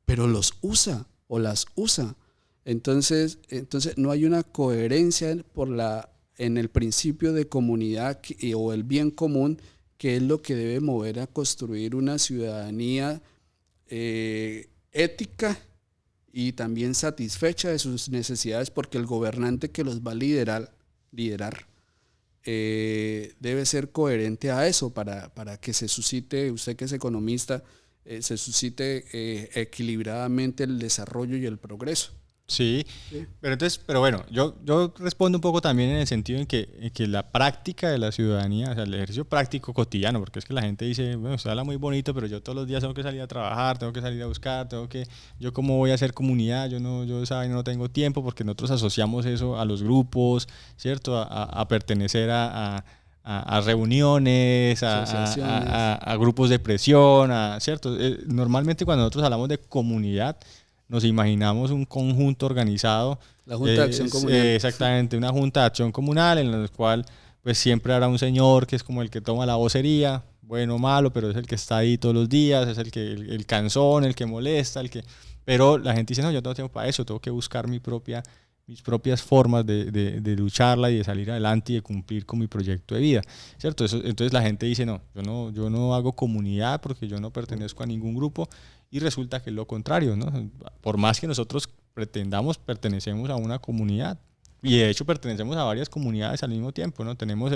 pero los usa o las usa. Entonces no hay una coherencia en el principio de comunidad o el bien común, que es lo que debe mover a construir una ciudadanía ética y también satisfecha de sus necesidades, porque el gobernante que los va a liderar debe ser coherente a eso para que se suscite, usted que es economista, se suscite equilibradamente el desarrollo y el progreso. Sí, pero bueno, yo respondo un poco también en el sentido en que la práctica de la ciudadanía, o sea, el ejercicio práctico cotidiano, porque es que la gente dice, bueno, usted habla muy bonito, pero yo todos los días tengo que salir a trabajar, tengo que salir a buscar, yo cómo voy a hacer comunidad, yo no tengo tiempo, porque nosotros asociamos eso a los grupos, ¿cierto? A pertenecer a reuniones, a grupos de presión, ¿cierto? Normalmente cuando nosotros hablamos de comunidad, nos imaginamos un conjunto organizado. La Junta de Acción Comunal. Exactamente, una Junta de Acción Comunal en la cual pues siempre habrá un señor que es como el que toma la vocería, bueno o malo, pero es el que está ahí todos los días, es el cansón, el que molesta, pero la gente dice, no, yo no tengo tiempo para eso, tengo que buscar mis propias formas de lucharla y de salir adelante y de cumplir con mi proyecto de vida, ¿cierto? Entonces la gente dice, no, yo no hago comunidad porque yo no pertenezco a ningún grupo, y resulta que es lo contrario, ¿no? Por más que nosotros pretendamos, pertenecemos a una comunidad, y de hecho pertenecemos a varias comunidades al mismo tiempo, ¿no? Tenemos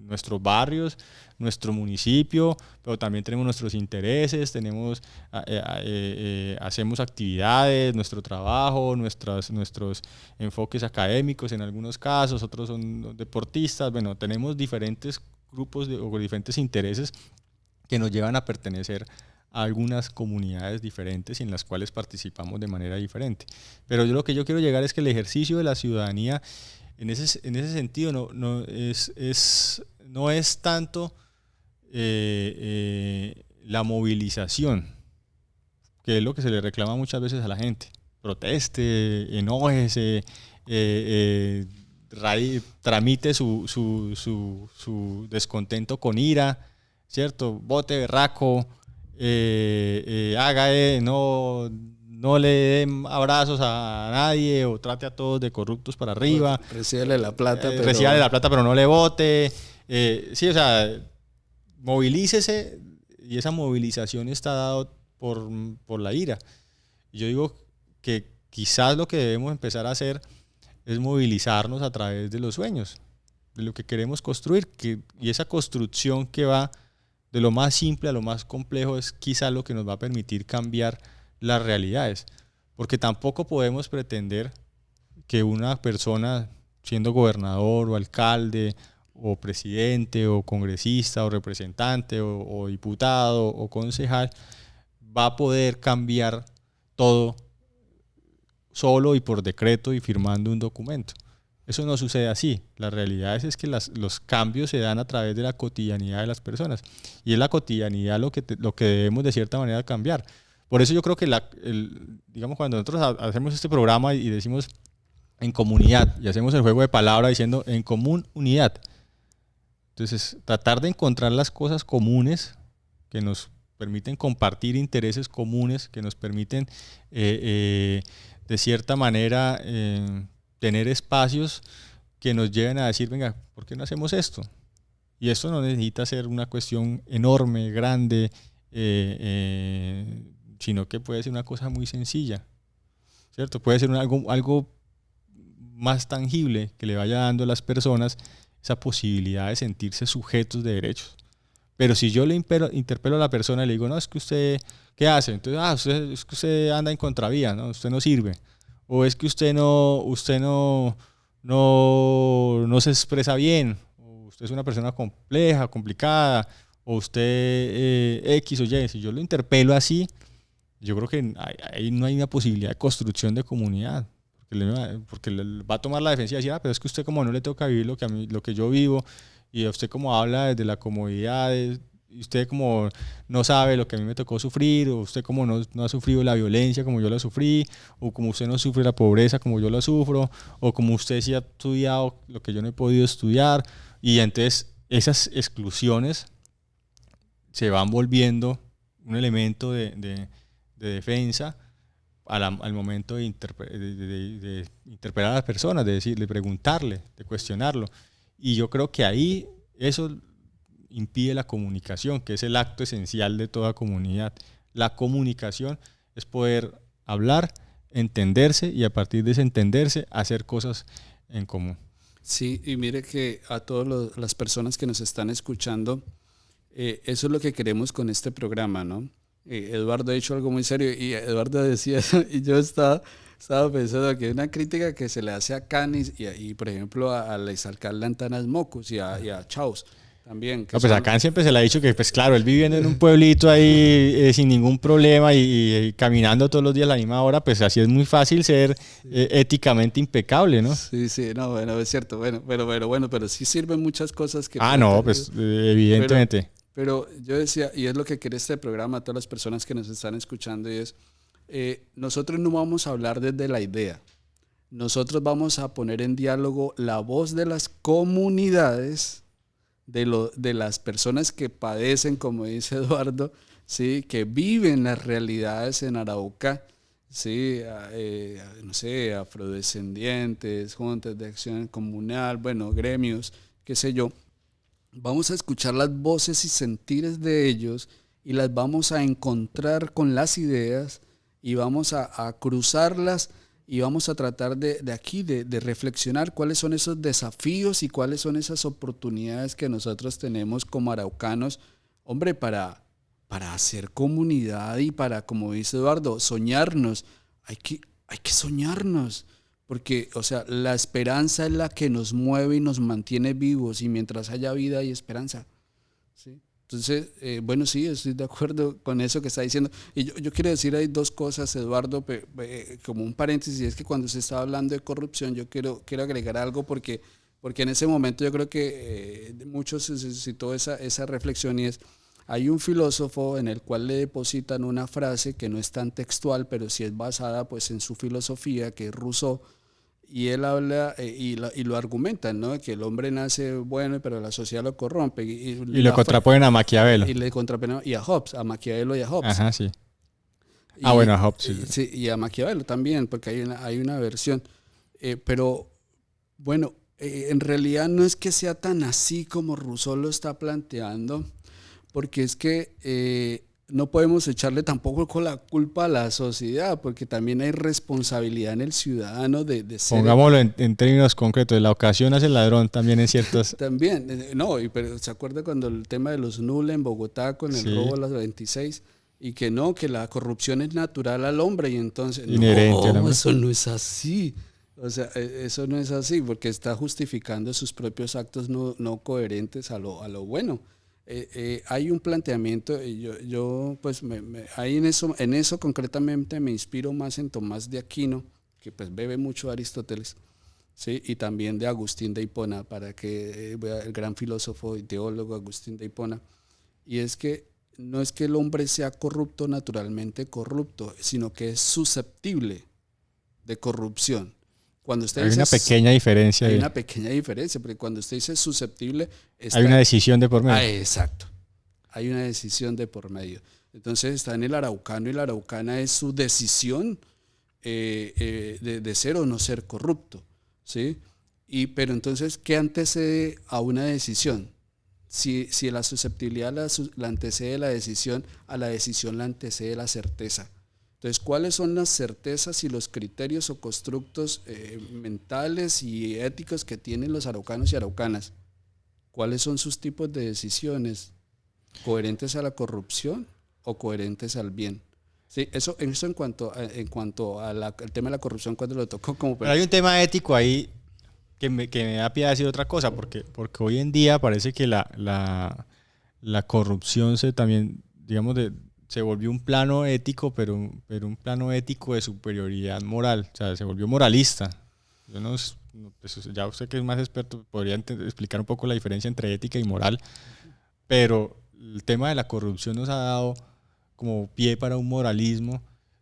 nuestros barrios, nuestro municipio, pero también tenemos nuestros intereses, hacemos actividades, nuestro trabajo, nuestros enfoques académicos en algunos casos, otros son deportistas. Bueno, tenemos diferentes grupos o diferentes intereses que nos llevan a pertenecer a algunas comunidades diferentes y en las cuales participamos de manera diferente. Pero lo que yo quiero llegar es que el ejercicio de la ciudadanía en ese sentido no es tanto la movilización, que es lo que se le reclama muchas veces a la gente. Proteste, enójese, tramite su descontento con ira, ¿cierto? Vote berraco, no le den abrazos a nadie o trate a todos de corruptos para arriba. Recíbale la plata, pero no le vote. Sí, o sea, movilícese, y esa movilización está dada por la ira. Y yo digo que quizás lo que debemos empezar a hacer es movilizarnos a través de los sueños, de lo que queremos construir, y esa construcción que va de lo más simple a lo más complejo es quizás lo que nos va a permitir cambiar las realidades, porque tampoco podemos pretender que una persona, siendo gobernador o alcalde o presidente o congresista o representante o diputado o concejal, va a poder cambiar todo solo y por decreto y firmando un documento. Eso no sucede así. La realidad es que los cambios se dan a través de la cotidianidad de las personas, y es la cotidianidad lo que debemos de cierta manera cambiar. Por eso yo creo que digamos, cuando nosotros hacemos este programa y decimos en comunidad y hacemos el juego de palabras diciendo en común unidad, entonces tratar de encontrar las cosas comunes que nos permiten compartir intereses comunes, que nos permiten de cierta manera tener espacios que nos lleven a decir, venga, ¿por qué no hacemos esto? Y esto no necesita ser una cuestión enorme, grande, sino que puede ser una cosa muy sencilla, ¿cierto? Puede ser algo más tangible que le vaya dando a las personas esa posibilidad de sentirse sujetos de derechos. Pero si yo le interpelo a la persona y le digo, no, es que usted, ¿qué hace? Entonces, es que usted anda en contravía, ¿no? Usted no sirve. O es que usted no se expresa bien, o usted es una persona compleja, complicada, o usted X o Y. Si yo lo interpelo así, yo creo que ahí no hay una posibilidad de construcción de comunidad, porque va a tomar la defensiva y decir, pero es que usted como no le toca vivir lo que yo vivo, y usted como habla desde la comodidad, y usted como no sabe lo que a mí me tocó sufrir, o usted como no ha sufrido la violencia como yo la sufrí, o como usted no sufre la pobreza como yo la sufro, o como usted sí ha estudiado lo que yo no he podido estudiar. Y entonces esas exclusiones se van volviendo un elemento de defensa al momento de interpelar a las personas, de preguntarle, de cuestionarlo. Y yo creo que ahí eso impide la comunicación, que es el acto esencial de toda comunidad. La comunicación es poder hablar, entenderse, y a partir de ese entenderse hacer cosas en común. Sí, y mire que a todas las personas que nos están escuchando, eso es lo que queremos con este programa, ¿no? Eduardo ha dicho algo muy serio, y Eduardo decía eso, y yo estaba pensando que hay una crítica que se le hace a Canis y por ejemplo, al exalcalde Antanas Mocus y a Chaus también. No, pues acá siempre se le ha dicho que, pues claro, él viviendo en un pueblito ahí sin ningún problema y caminando todos los días a la misma hora, pues así es muy fácil ser éticamente impecable, ¿no? Sí, sí, no, bueno, es cierto, pero sí sirven muchas cosas que... pues evidentemente. Pero yo decía, y es lo que quiere este programa a todas las personas que nos están escuchando, y es, nosotros no vamos a hablar desde la idea, nosotros vamos a poner en diálogo la voz de las comunidades, de las personas que padecen, como dice Eduardo, ¿sí? Que viven las realidades en Arauca, ¿sí? No sé, afrodescendientes, juntas de acción comunal, bueno, gremios, qué sé yo. Vamos a escuchar las voces y sentires de ellos y las vamos a encontrar con las ideas y vamos a cruzarlas y vamos a tratar de reflexionar cuáles son esos desafíos y cuáles son esas oportunidades que nosotros tenemos como araucanos, hombre, para hacer comunidad y para, como dice Eduardo, soñarnos. Hay que soñarnos, porque, o sea, la esperanza es la que nos mueve y nos mantiene vivos, y mientras haya vida hay esperanza, ¿sí? Entonces, bueno, sí, estoy de acuerdo con eso que está diciendo. Y yo quiero decir ahí dos cosas, Eduardo, como un paréntesis, es que cuando se está hablando de corrupción, yo quiero agregar algo porque en ese momento yo creo que muchos se suscitó esa reflexión, y es, hay un filósofo en el cual le depositan una frase que no es tan textual, pero sí es basada pues en su filosofía, que es Rousseau, y él habla y lo argumenta, ¿no? Que el hombre nace bueno, pero la sociedad lo corrompe. Y lo contraponen a Maquiavelo. Y le contraponen a Hobbes, a Maquiavelo y a Hobbes. Ajá, sí. Bueno, a Hobbes. Sí. Sí, y a Maquiavelo también, porque hay una versión. Pero, bueno, en realidad no es que sea tan así como Rousseau lo está planteando, porque es que no podemos echarle tampoco con la culpa a la sociedad, porque también hay responsabilidad en el ciudadano de ser... Pongámoslo en términos concretos, la ocasión hace el ladrón también en ciertos... También, no, pero ¿se acuerda cuando el tema de los NULA en Bogotá con el robo a las 26? Y que no, que la corrupción es natural al hombre, y entonces... Inherente al hombre. Eso no es así. O sea, eso no es así, porque está justificando sus propios actos no coherentes a lo bueno. Hay un planteamiento, yo pues ahí en eso concretamente me inspiro más en Tomás de Aquino, que pues bebe mucho de Aristóteles, ¿sí? Y también de Agustín de Hipona, el gran filósofo y teólogo Agustín de Hipona. Y es que no es que el hombre sea corrupto, naturalmente corrupto, sino que es susceptible de corrupción. Cuando usted hay dice, una pequeña diferencia. Hay una pequeña diferencia, porque cuando usted dice susceptible... hay una decisión de por medio. Exacto. Hay una decisión de por medio. Entonces está en el araucano, y la araucana es su decisión de ser o no ser corrupto, ¿sí? Pero entonces, ¿qué antecede a una decisión? Si la susceptibilidad la antecede la decisión, a la decisión la antecede la certeza. Entonces, ¿cuáles son las certezas y los criterios o constructos mentales y éticos que tienen los araucanos y araucanas? ¿Cuáles son sus tipos de decisiones? ¿Coherentes a la corrupción o coherentes al bien? Sí, eso en cuanto al tema de la corrupción, cuando lo tocó como... Pero hay un tema ético ahí que me da pie a decir otra cosa, porque hoy en día parece que la corrupción también, digamos, se volvió un plano ético, pero un plano ético de superioridad moral, o sea, se volvió moralista. Yo ya usted que es más experto podría explicar un poco la diferencia entre ética y moral, pero el tema de la corrupción nos ha dado como pie para un moralismo,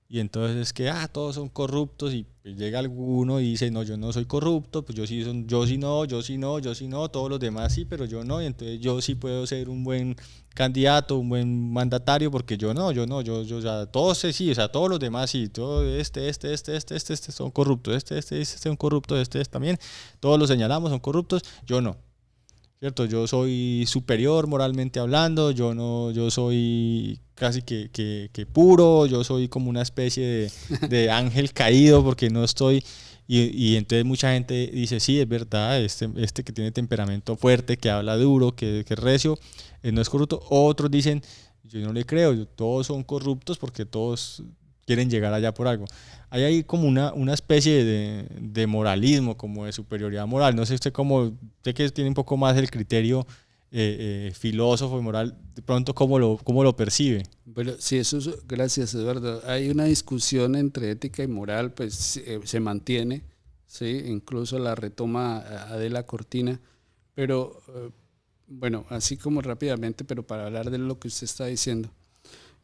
y entonces es que todos son corruptos, y pues llega alguno y dice, no, yo no soy corrupto, pues yo sí no, todos los demás sí, pero yo no, y entonces yo sí puedo ser un buen candidato, un buen mandatario, porque yo no, o sea, todos sí, o sea, todos los demás sí, todo este son corruptos, este son corruptos, este también, todos los señalamos, son corruptos, yo no. ¿Cierto? Yo soy superior moralmente hablando, yo soy casi que puro, yo soy como una especie de ángel caído porque no estoy... Y entonces mucha gente dice, sí, es verdad, este que tiene temperamento fuerte, que habla duro, que es recio, no es corrupto. Otros dicen, yo no le creo, todos son corruptos porque todos quieren llegar allá por algo. Hay como una especie de moralismo, como de superioridad moral. No sé usted sé que tiene un poco más el criterio filósofo y moral, de pronto cómo lo percibe. Bueno, sí, gracias, Eduardo. Hay una discusión entre ética y moral, pues se mantiene, ¿sí? Incluso la retoma Adela Cortina, pero bueno, así como rápidamente, pero para hablar de lo que usted está diciendo.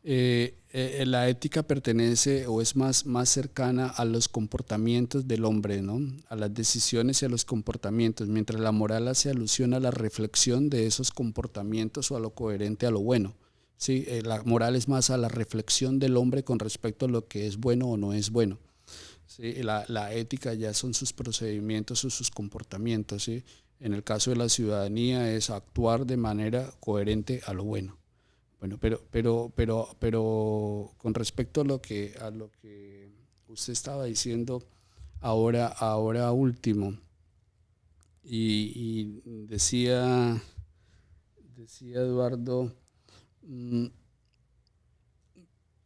La ética pertenece o es más cercana a los comportamientos del hombre, ¿no? A las decisiones y a los comportamientos, mientras la moral hace alusión a la reflexión de esos comportamientos o a lo coherente, a lo bueno, ¿sí? La moral es más a la reflexión del hombre con respecto a lo que es bueno o no es bueno, ¿sí? La ética ya son sus procedimientos o sus comportamientos, ¿sí? En el caso de la ciudadanía es actuar de manera coherente a lo bueno. Bueno, pero con respecto a lo que usted estaba diciendo, ahora último. Y decía Eduardo,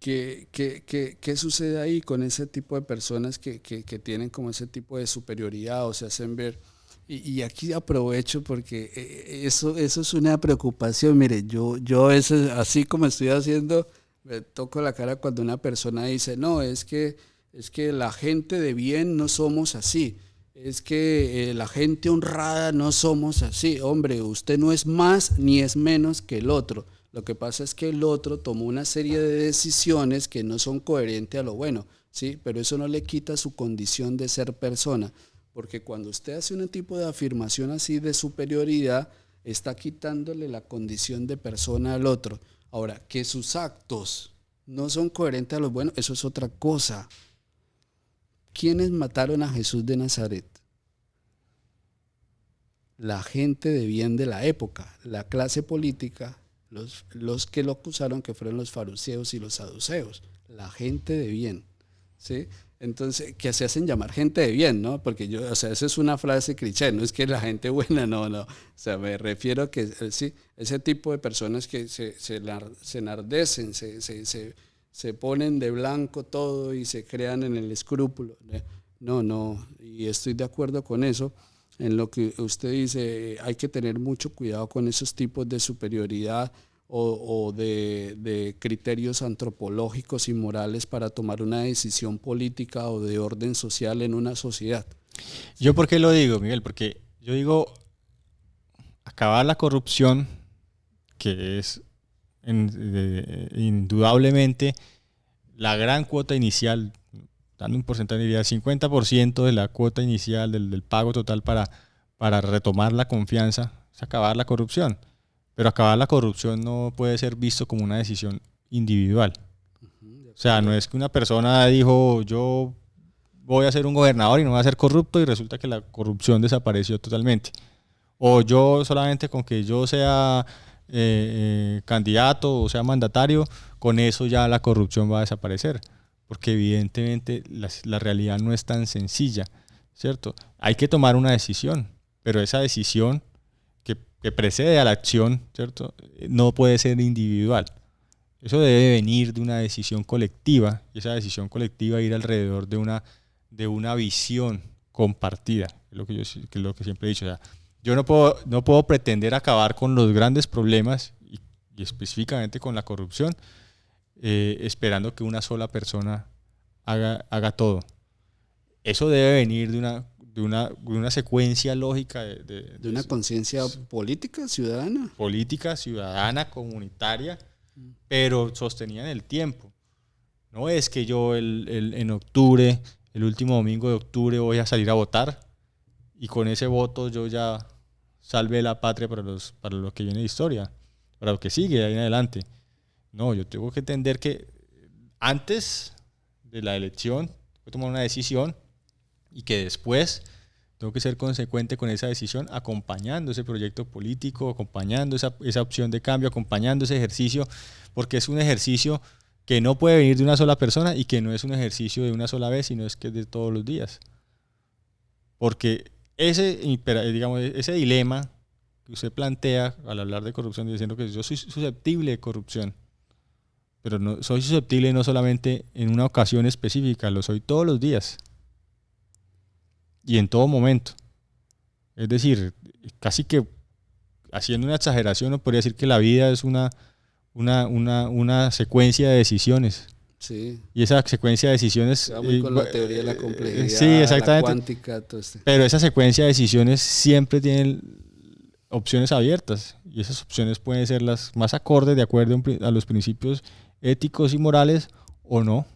¿qué sucede ahí con ese tipo de personas que tienen como ese tipo de superioridad o se hacen ver? Y aquí aprovecho porque eso es una preocupación. Mire, yo así como estoy haciendo, me toco la cara cuando una persona dice, no, es que la gente de bien no somos así. Es que la gente honrada no somos así. Hombre, usted no es más ni es menos que el otro. Lo que pasa es que el otro tomó una serie de decisiones que no son coherentes a lo bueno, ¿sí? Pero eso no le quita su condición de ser persona. Porque cuando usted hace un tipo de afirmación así de superioridad, está quitándole la condición de persona al otro. Ahora, que sus actos no son coherentes a lo bueno, eso es otra cosa. ¿Quiénes mataron a Jesús de Nazaret? La gente de bien de la época, la clase política, los que lo acusaron, que fueron los fariseos y los saduceos, la gente de bien, ¿sí? Entonces, que se hacen llamar gente de bien, ¿no? Porque esa es una frase cliché, no es que la gente buena, no. O sea, me refiero a que, sí, ese tipo de personas que se enardecen, se ponen de blanco todo y se crean en el escrúpulo. No, y estoy de acuerdo con eso. En lo que usted dice, hay que tener mucho cuidado con esos tipos de superioridad o de criterios antropológicos y morales para tomar una decisión política o de orden social en una sociedad. ¿Yo por qué lo digo, Miguel? Porque yo digo, acabar la corrupción, que es indudablemente la gran cuota inicial, dando un porcentaje, diría 50% de la cuota inicial del pago total para retomar la confianza, es acabar la corrupción. Pero acabar la corrupción no puede ser visto como una decisión individual. O sea, no es que una persona dijo, yo voy a ser un gobernador y no voy a ser corrupto, y resulta que la corrupción desapareció totalmente. O yo solamente con que yo sea candidato o sea mandatario, con eso ya la corrupción va a desaparecer. Porque evidentemente la realidad no es tan sencilla, ¿cierto? Hay que tomar una decisión, pero esa decisión que precede a la acción, ¿cierto?, no puede ser individual. Eso debe venir de una decisión colectiva, y esa decisión colectiva ir alrededor de una visión compartida, es lo que siempre he dicho. O sea, yo no puedo pretender acabar con los grandes problemas y específicamente con la corrupción esperando que una sola persona haga todo. Eso debe venir de una secuencia lógica de una conciencia política ciudadana. Política, ciudadana, comunitaria, pero sostenida en el tiempo. No es que yo en octubre, el último domingo de octubre, voy a salir a votar y con ese voto yo ya salvé la patria para lo que viene de historia, para lo que sigue ahí en adelante. No, yo tengo que entender que antes de la elección voy a tomar una decisión y que después tengo que ser consecuente con esa decisión, acompañando ese proyecto político, acompañando esa opción de cambio, acompañando ese ejercicio, porque es un ejercicio que no puede venir de una sola persona y que no es un ejercicio de una sola vez, sino es que es de todos los días. Porque ese dilema que usted plantea al hablar de corrupción, diciendo que yo soy susceptible de corrupción, pero no soy susceptible no solamente en una ocasión específica, lo soy todos los días y en todo momento. Es decir, casi que haciendo una exageración, uno podría decir que la vida es una secuencia de decisiones. Sí. Y esa secuencia de decisiones... con la teoría de la complejidad, sí, exactamente. La cuántica, todo esto. Pero esa secuencia de decisiones siempre tienen opciones abiertas, y esas opciones pueden ser las más acordes de acuerdo a los principios éticos y morales o no,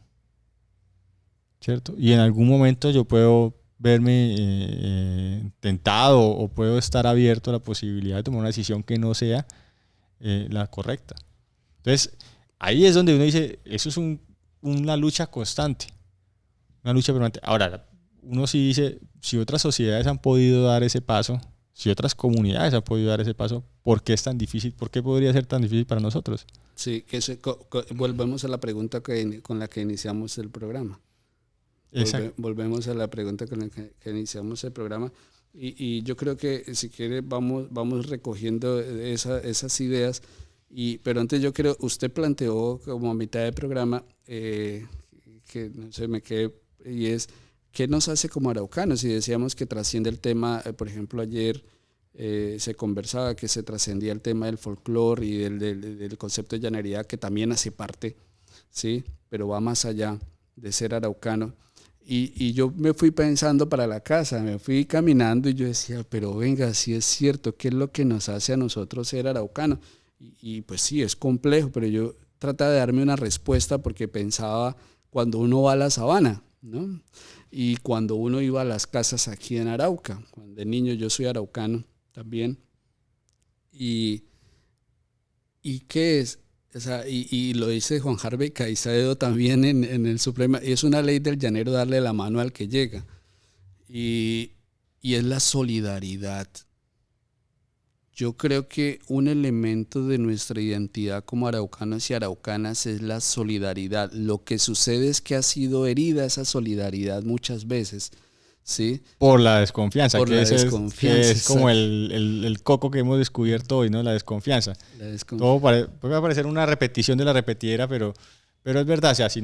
¿cierto? Y en algún momento yo puedo verme tentado o puedo estar abierto a la posibilidad de tomar una decisión que no sea la correcta. Entonces, ahí es donde uno dice, eso es una lucha constante, una lucha permanente. Ahora, uno sí dice, si otras sociedades han podido dar ese paso, si otras comunidades han podido dar ese paso, ¿por qué es tan difícil? ¿Por qué podría ser tan difícil para nosotros? Sí, que volvemos a la pregunta con la que iniciamos el programa. Exacto. Volvemos a la pregunta con la que iniciamos el programa. Y yo creo que si quiere vamos recogiendo esas ideas. Pero antes yo creo, usted planteó como a mitad del programa, que no sé, me quedé, y es, ¿qué nos hace como araucanos? Y decíamos que trasciende el tema, por ejemplo, ayer se conversaba que se trascendía el tema del folclore y del concepto de llanería, que también hace parte, ¿sí? Pero va más allá de ser araucano. Y yo me fui pensando para la casa, me fui caminando y yo decía, pero venga, si es cierto, ¿qué es lo que nos hace a nosotros ser araucanos? Y pues sí, es complejo, pero yo trataba de darme una respuesta porque pensaba cuando uno va a la sabana, ¿no? Y cuando uno iba a las casas aquí en Arauca, cuando de niño, yo soy araucano también. ¿Y qué es? O sea, y lo dice Juan Harvey Caicedo también en el Suprema, y es una ley del llanero darle la mano al que llega. Y es la solidaridad. Yo creo que un elemento de nuestra identidad como araucanos y araucanas es la solidaridad. Lo que sucede es que ha sido herida esa solidaridad muchas veces, ¿sí? Por la desconfianza, Por que la ese desconfianza, que es como exacto. el coco que hemos descubierto hoy, ¿no? La desconfianza. La Todo puede parecer una repetición de la repetidera, pero es verdad. O sea, si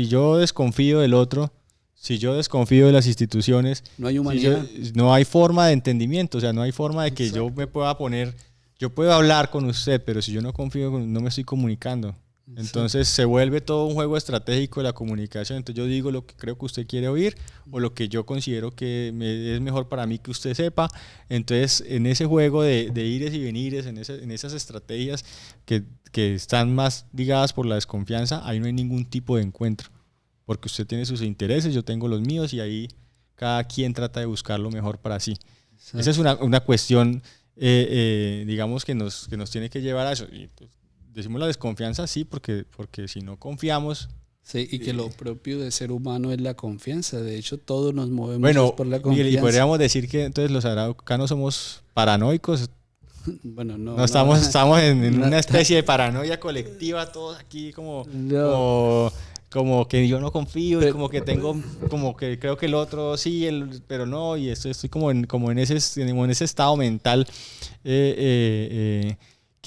yo desconfío del otro, si yo desconfío de las instituciones, No hay humanidad. no hay forma de entendimiento. O sea, no hay forma de que Exacto. yo me pueda poner, yo puedo hablar con usted, pero si yo no confío, no me estoy comunicando. Entonces se vuelve todo un juego estratégico de la comunicación. Entonces yo digo lo que creo que usted quiere oír o lo que yo considero que es mejor para mí que usted sepa. Entonces en ese juego de ires y venires, en esas estrategias que están más ligadas por la desconfianza, ahí no hay ningún tipo de encuentro. Porque usted tiene sus intereses, yo tengo los míos y ahí cada quien trata de buscar lo mejor para sí. Exacto. Esa es una cuestión, digamos, que nos tiene que llevar a eso. Y, pues, decimos la desconfianza, sí, porque si no confiamos... Sí, y que lo propio de ser humano es la confianza. De hecho, todos nos movemos Bueno, por la Miguel, y confianza. podríamos decir que entonces los araucanos somos paranoicos. Bueno, no. No, estamos en No, una especie de paranoia colectiva, todos aquí como que yo no confío y como que tengo, como que creo que el otro sí, pero no, y estoy como en ese estado mental que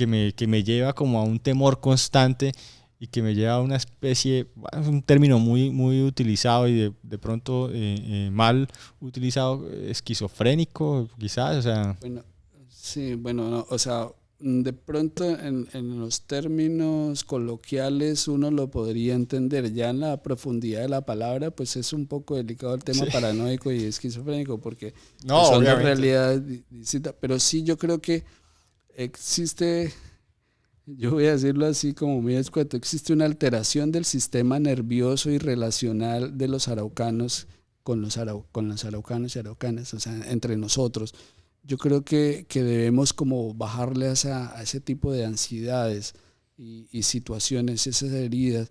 me lleva como a un temor constante y que me lleva a una especie, es un término muy, muy utilizado y de pronto mal utilizado, esquizofrénico quizás, o sea... Bueno, sí, bueno, no, o sea, de pronto en los términos coloquiales uno lo podría entender. Ya en la profundidad de la palabra, pues es un poco delicado el tema paranoico y esquizofrénico porque No, pues son dos obviamente. realidades distintas. Pero sí, yo creo que existe, yo voy a decirlo así como muy escueto, existe una alteración del sistema nervioso y relacional de los araucanos con los araucanos y araucanas, o sea, entre nosotros. Yo creo que debemos como bajarle a ese tipo de ansiedades y situaciones, esas heridas.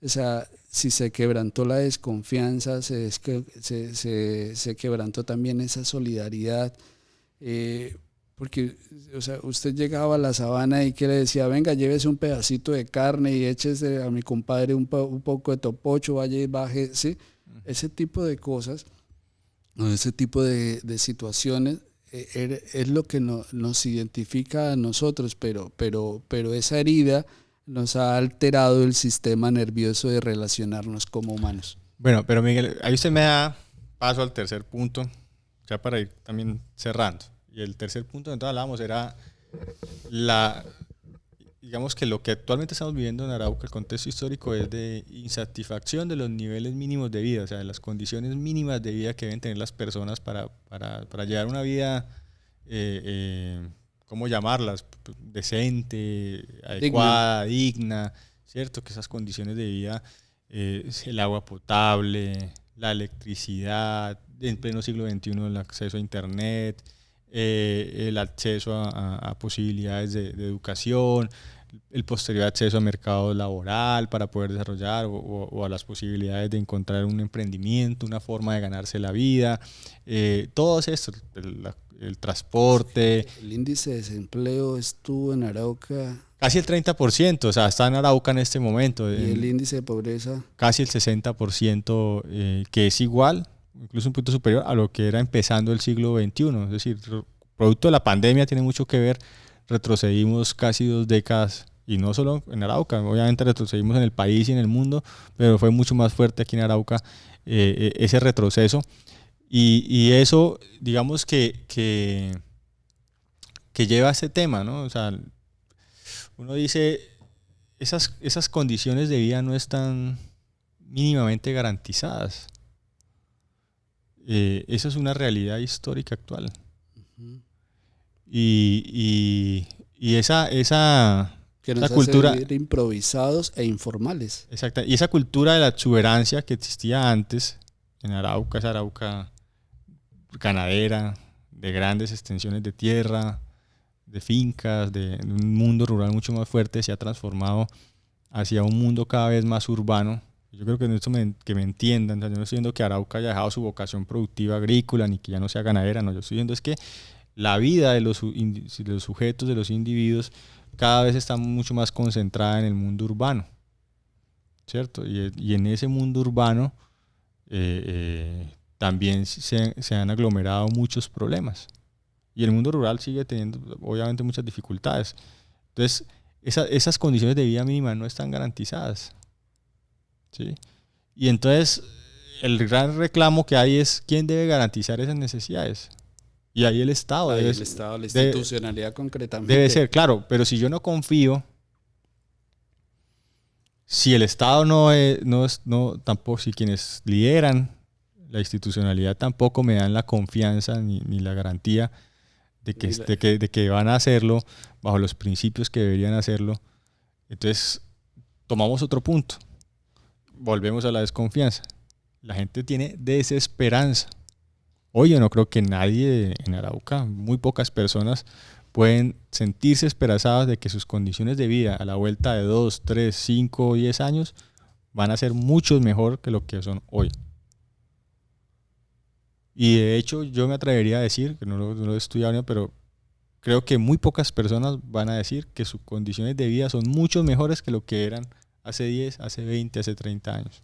O sea, si se quebrantó la desconfianza, se quebrantó también esa solidaridad. Porque, o sea, usted llegaba a la sabana y que le decía, venga, llévese un pedacito de carne y échese a mi compadre un poco de topocho, vaya y baje, ¿sí? Ese tipo de cosas, o ese tipo de situaciones es lo que nos identifica a nosotros, pero esa herida nos ha alterado el sistema nervioso de relacionarnos como humanos. Bueno, pero Miguel, ahí usted me da paso al tercer punto, ya para ir también cerrando. Y el tercer punto de donde hablábamos era digamos que lo que actualmente estamos viviendo en Arauca, el contexto histórico es de insatisfacción de los niveles mínimos de vida, o sea, de las condiciones mínimas de vida que deben tener las personas para llevar una vida, ¿cómo llamarlas? Decente, adecuada, digna, ¿cierto? Que esas condiciones de vida, el agua potable, la electricidad, en pleno siglo XXI el acceso a internet, el acceso a posibilidades de educación, el posterior acceso a mercado laboral para poder desarrollar o a las posibilidades de encontrar un emprendimiento, una forma de ganarse la vida, todo esto, el transporte. El índice de desempleo estuvo en Arauca. Casi el 30%, o sea, está en Arauca en este momento. Y el índice de pobreza. Casi el 60%, que es igual, incluso un punto superior a lo que era empezando el siglo XXI. Es decir, producto de la pandemia tiene mucho que ver, retrocedimos casi 2 décadas, y no solo en Arauca, obviamente retrocedimos en el país y en el mundo, pero fue mucho más fuerte aquí en Arauca ese retroceso. Y eso, digamos que lleva a ese tema, ¿no? O sea, uno dice, esas condiciones de vida no están mínimamente garantizadas. Eso es una realidad histórica actual. Uh-huh. Y esa que nos esa hace cultura vivir improvisados e informales. Exacto. Y esa cultura de la exuberancia que existía antes en Arauca, esa Arauca ganadera, de grandes extensiones de tierra, de fincas, de un mundo rural mucho más fuerte, se ha transformado hacia un mundo cada vez más urbano. Yo creo que en esto que me entiendan, o sea, yo no estoy diciendo que Arauca haya dejado su vocación productiva agrícola ni que ya no sea ganadera, no, yo estoy diciendo es que la vida de los sujetos, de los individuos, cada vez está mucho más concentrada en el mundo urbano, ¿cierto? Y en ese mundo urbano también se han aglomerado muchos problemas. Y el mundo rural sigue teniendo, obviamente, muchas dificultades. Entonces, esas condiciones de vida mínima no están garantizadas, ¿sí? Y entonces, el gran reclamo que hay es quién debe garantizar esas necesidades. Y ahí el Estado. Ahí el Estado, la institucionalidad concretamente. Debe ser, claro, pero si yo no confío, si el Estado tampoco, si quienes lideran la institucionalidad tampoco me dan la confianza ni la garantía de que van a hacerlo bajo los principios que deberían hacerlo, entonces tomamos otro punto. Volvemos a la desconfianza. La gente tiene desesperanza. Hoy yo no creo que nadie en Arauca, muy pocas personas, pueden sentirse esperanzadas de que sus condiciones de vida a la vuelta de 2, 3, 5 o 10 años van a ser mucho mejor que lo que son hoy. Y de hecho yo me atrevería a decir, que no lo he estudiado, pero creo que muy pocas personas van a decir que sus condiciones de vida son mucho mejores que lo que eran hace 10, hace 20, hace 30 años.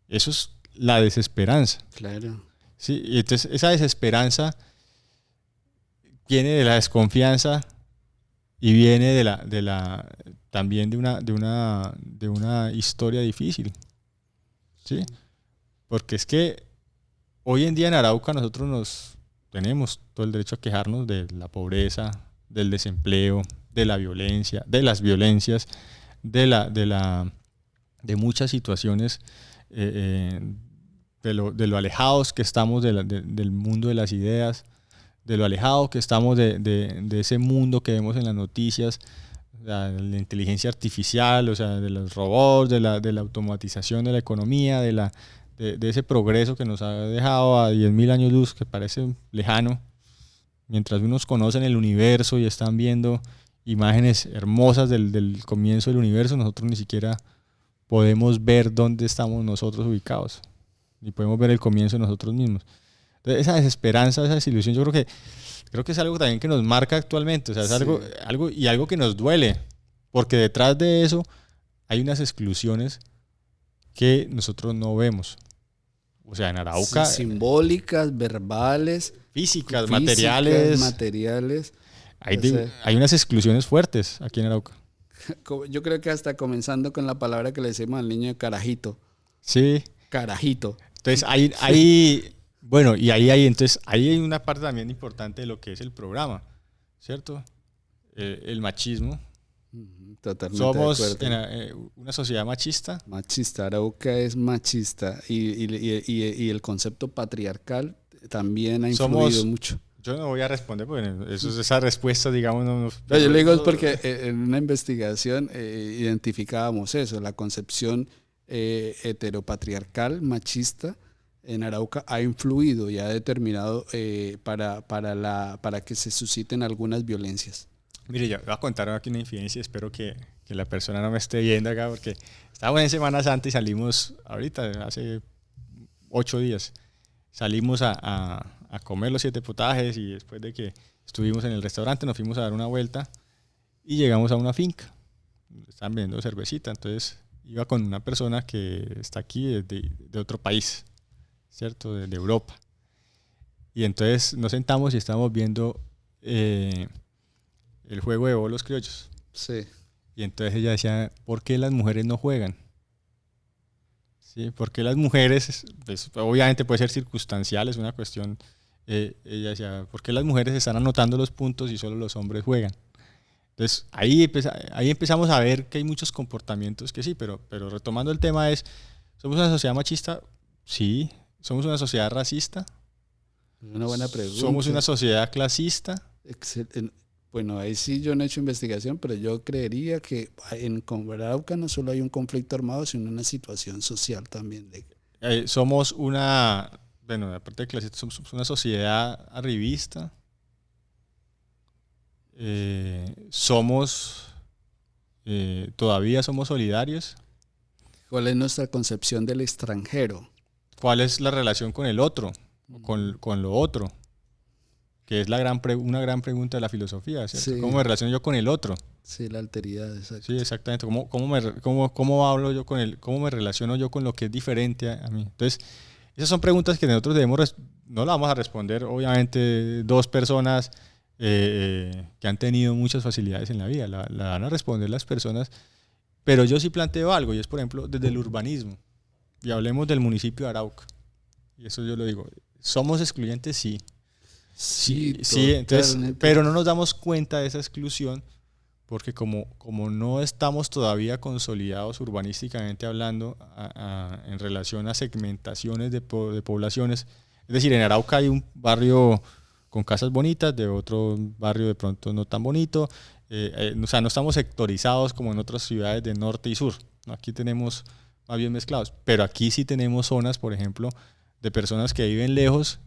Eso es la desesperanza. Claro. Sí, y entonces esa desesperanza viene de la desconfianza y viene también de una historia difícil, ¿sí? Porque es que hoy en día en Arauca nosotros tenemos todo el derecho a quejarnos de la pobreza, del desempleo, de la violencia, de las violencias, de muchas situaciones, de lo alejados que estamos del mundo de las ideas, de lo alejados que estamos de ese mundo que vemos en las noticias, la inteligencia artificial, o sea, de los robots, de la automatización de la economía, de ese progreso que nos ha dejado a 10.000 años luz, que parece lejano, mientras unos conocen el universo y están viendo imágenes hermosas del comienzo del universo, nosotros ni siquiera podemos ver dónde estamos nosotros ubicados, ni podemos ver el comienzo de nosotros mismos. Entonces, esa desesperanza, esa desilusión, yo creo que es algo también que nos marca actualmente, o sea, es sí. algo que nos duele, porque detrás de eso hay unas exclusiones que nosotros no vemos. O sea, en Arauca... Sí, simbólicas, verbales, físicas, materiales. Hay unas exclusiones fuertes aquí en Arauca. Yo creo que hasta comenzando con la palabra que le decimos al niño carajito. Sí. Carajito. Entonces, bueno, y entonces ahí hay una parte también importante de lo que es el programa, ¿cierto? El machismo. Totalmente. Somos una sociedad machista. Machista, Arauca es machista y el concepto patriarcal también ha influido mucho. Yo no voy a responder porque esa respuesta, digamos, no. Yo le digo es porque en una investigación identificábamos eso, la concepción heteropatriarcal, machista en Arauca ha influido y ha determinado para que se susciten algunas violencias. Mire, yo voy a contar aquí una infidencia, espero que la persona no me esté viendo acá, porque estábamos en Semana Santa y salimos ahorita, hace 8 días, salimos a a comer los 7 potajes y después de que estuvimos en el restaurante nos fuimos a dar una vuelta y llegamos a una finca. Estaban vendiendo cervecita, entonces iba con una persona que está aquí de otro país, ¿cierto? De Europa. Y entonces nos sentamos y estábamos viendo el juego de bolos criollos. Sí. Y entonces ella decía, ¿por qué las mujeres no juegan? ¿Sí? ¿Por qué las mujeres, pues, obviamente puede ser circunstancial, es una cuestión, ella decía, ¿por qué las mujeres están anotando los puntos y solo los hombres juegan? Entonces ahí empezamos a ver que hay muchos comportamientos que sí, pero retomando el tema ¿somos una sociedad machista? Sí. ¿Somos una sociedad racista? Una buena pregunta. ¿Somos una sociedad clasista? Bueno, ahí sí yo no he hecho investigación, pero yo creería que en Arauca no solo hay un conflicto armado, sino una situación social también. Somos aparte de clasista, somos una sociedad arribista. Todavía somos solidarios. ¿Cuál es nuestra concepción del extranjero? ¿Cuál es la relación con el otro? Con lo otro, que es una gran pregunta de la filosofía, ¿cierto? Sí. ¿Cómo me relaciono yo con el otro? Sí, la alteridad, exacto. Sí, exactamente. ¿Cómo hablo yo con él? ¿Cómo me relaciono yo con lo que es diferente a mí? Entonces, esas son preguntas que nosotros no las vamos a responder, obviamente, 2 personas que han tenido muchas facilidades en la vida, la van a responder las personas, pero yo sí planteo algo, y es, por ejemplo, desde el urbanismo, y hablemos del municipio de Arauca, y eso yo lo digo, ¿somos excluyentes? Sí. Sí, entonces, pero no nos damos cuenta de esa exclusión porque como no estamos todavía consolidados urbanísticamente hablando en relación a segmentaciones de poblaciones, es decir, en Arauca hay un barrio con casas bonitas, de otro barrio de pronto no tan bonito, o sea, no estamos sectorizados como en otras ciudades de norte y sur, ¿no? Aquí tenemos más bien mezclados, pero aquí sí tenemos zonas, por ejemplo, de personas que viven lejos,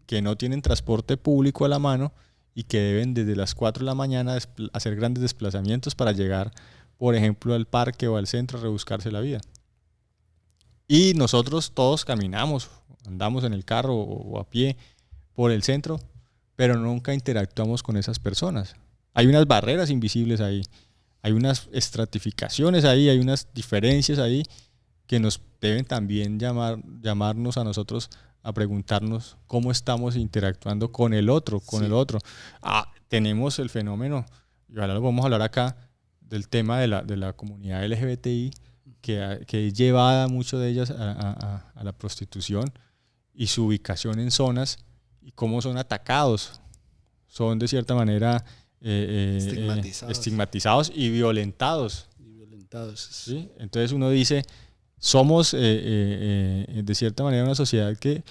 que no tienen transporte público a la mano y que deben desde las 4 de la mañana hacer grandes desplazamientos para llegar, por ejemplo, al parque o al centro a rebuscarse la vida. Y nosotros todos caminamos, andamos en el carro o a pie por el centro, pero nunca interactuamos con esas personas. Hay unas barreras invisibles ahí, hay unas estratificaciones ahí, hay unas diferencias ahí que nos deben también llamarnos a nosotros a preguntarnos cómo estamos interactuando con el otro, tenemos el fenómeno, y ahora lo vamos a hablar acá, del tema de la comunidad LGBTI, que es llevada mucho de ellas a la prostitución y su ubicación en zonas y cómo son atacados, son de cierta manera estigmatizados y violentados. ¿Sí? Entonces uno dice, somos de cierta manera una sociedad que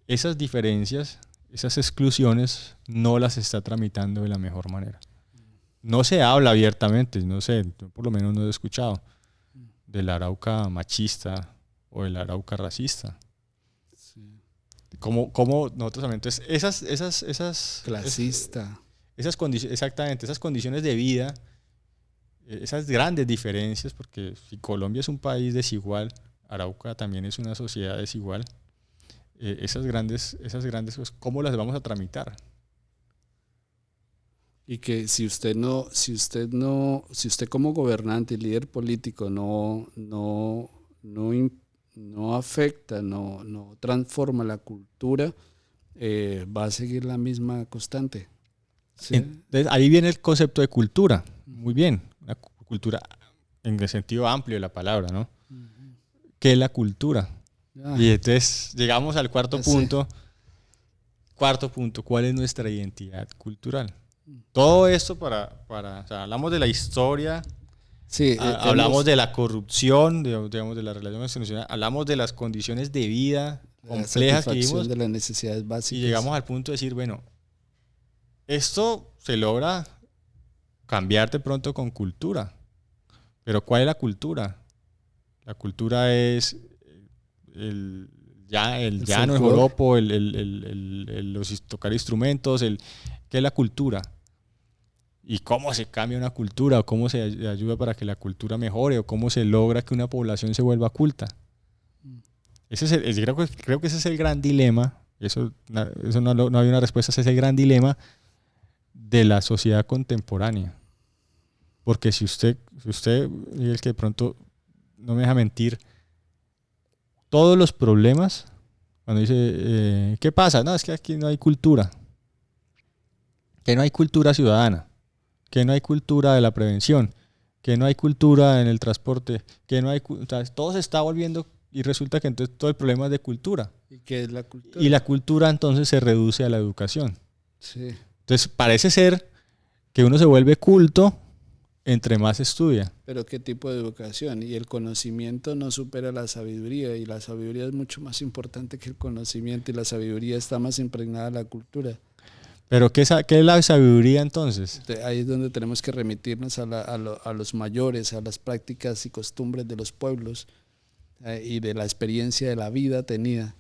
esas diferencias, esas exclusiones no las está tramitando de la mejor manera. No se habla abiertamente, no sé, por lo menos no he escuchado del Arauca machista o del Arauca racista. Sí. Como nosotros también, entonces esas clasista. Exactamente, esas condiciones de vida, esas grandes diferencias, porque si Colombia es un país desigual, Arauca también es una sociedad desigual, esas grandes cosas, ¿cómo las vamos a tramitar? Y que si usted como gobernante y líder político no afecta, no transforma la cultura, va a seguir la misma constante. ¿Sí? Entonces, ahí viene el concepto de cultura, muy bien, una cultura en el sentido amplio de la palabra, ¿no? Uh-huh. ¿Qué es la cultura? Y entonces llegamos al cuarto punto. Cuarto punto, ¿cuál es nuestra identidad cultural? Todo esto o sea, hablamos de la historia, hablamos de la corrupción, digamos, de la relación institucional, hablamos de las condiciones de vida complejas que vivimos, de las necesidades básicas. Y llegamos al punto de decir, bueno, esto se logra cambiar de pronto con cultura, pero ¿cuál es la cultura? La cultura es el llano, el joropo, tocar instrumentos, ¿qué es la cultura? ¿Y cómo se cambia una cultura? ¿O cómo se ayuda para que la cultura mejore? ¿O cómo se logra que una población se vuelva culta? Creo que ese es el gran dilema Eso no hay una respuesta a ese gran dilema de la sociedad contemporánea. Porque si usted, y el que de pronto no me deja mentir, todos los problemas, cuando dice, ¿qué pasa? No, es que aquí no hay cultura. Que no hay cultura ciudadana. Que no hay cultura de la prevención. Que no hay cultura en el transporte. Que no hay, o sea, todo se está volviendo y resulta que entonces todo el problema es de cultura. ¿Y qué es la cultura? Y la cultura entonces se reduce a la educación. Sí. Entonces parece ser que uno se vuelve culto entre más estudia. Pero ¿qué tipo de educación? Y el conocimiento no supera la sabiduría, y la sabiduría es mucho más importante que el conocimiento, y la sabiduría está más impregnada en la cultura. Pero ¿qué es la sabiduría entonces? Ahí es donde tenemos que remitirnos a los mayores, a las prácticas y costumbres de los pueblos, y de la experiencia de la vida tenida.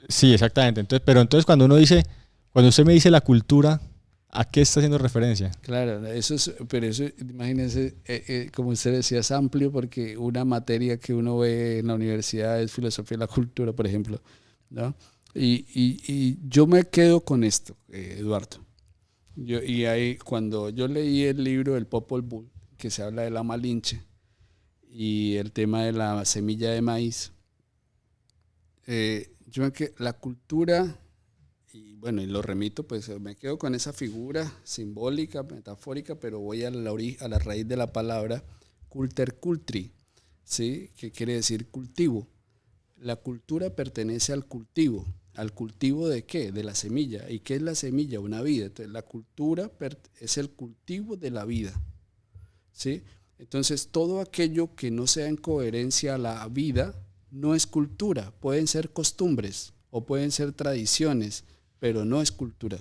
Sí, exactamente. Entonces cuando usted me dice la cultura, ¿a qué está haciendo referencia? Claro, pero eso, imagínense, como usted decía, es amplio, porque una materia que uno ve en la universidad es filosofía de la cultura, por ejemplo, ¿no? Y yo me quedo con esto, Eduardo. Cuando yo leí el libro del Popol Vuh, que se habla de la Malinche y el tema de la semilla de maíz, la cultura, y bueno, y lo remito, pues me quedo con esa figura simbólica, metafórica, pero voy a la raíz de la palabra culter cultri, ¿sí? Que quiere decir cultivo. La cultura pertenece al cultivo. ¿Al cultivo de qué? De la semilla. ¿Y qué es la semilla? Una vida. Entonces, la cultura es el cultivo de la vida, ¿sí? Entonces, todo aquello que no sea en coherencia a la vida no es cultura. Pueden ser costumbres o pueden ser tradiciones, pero no es cultura,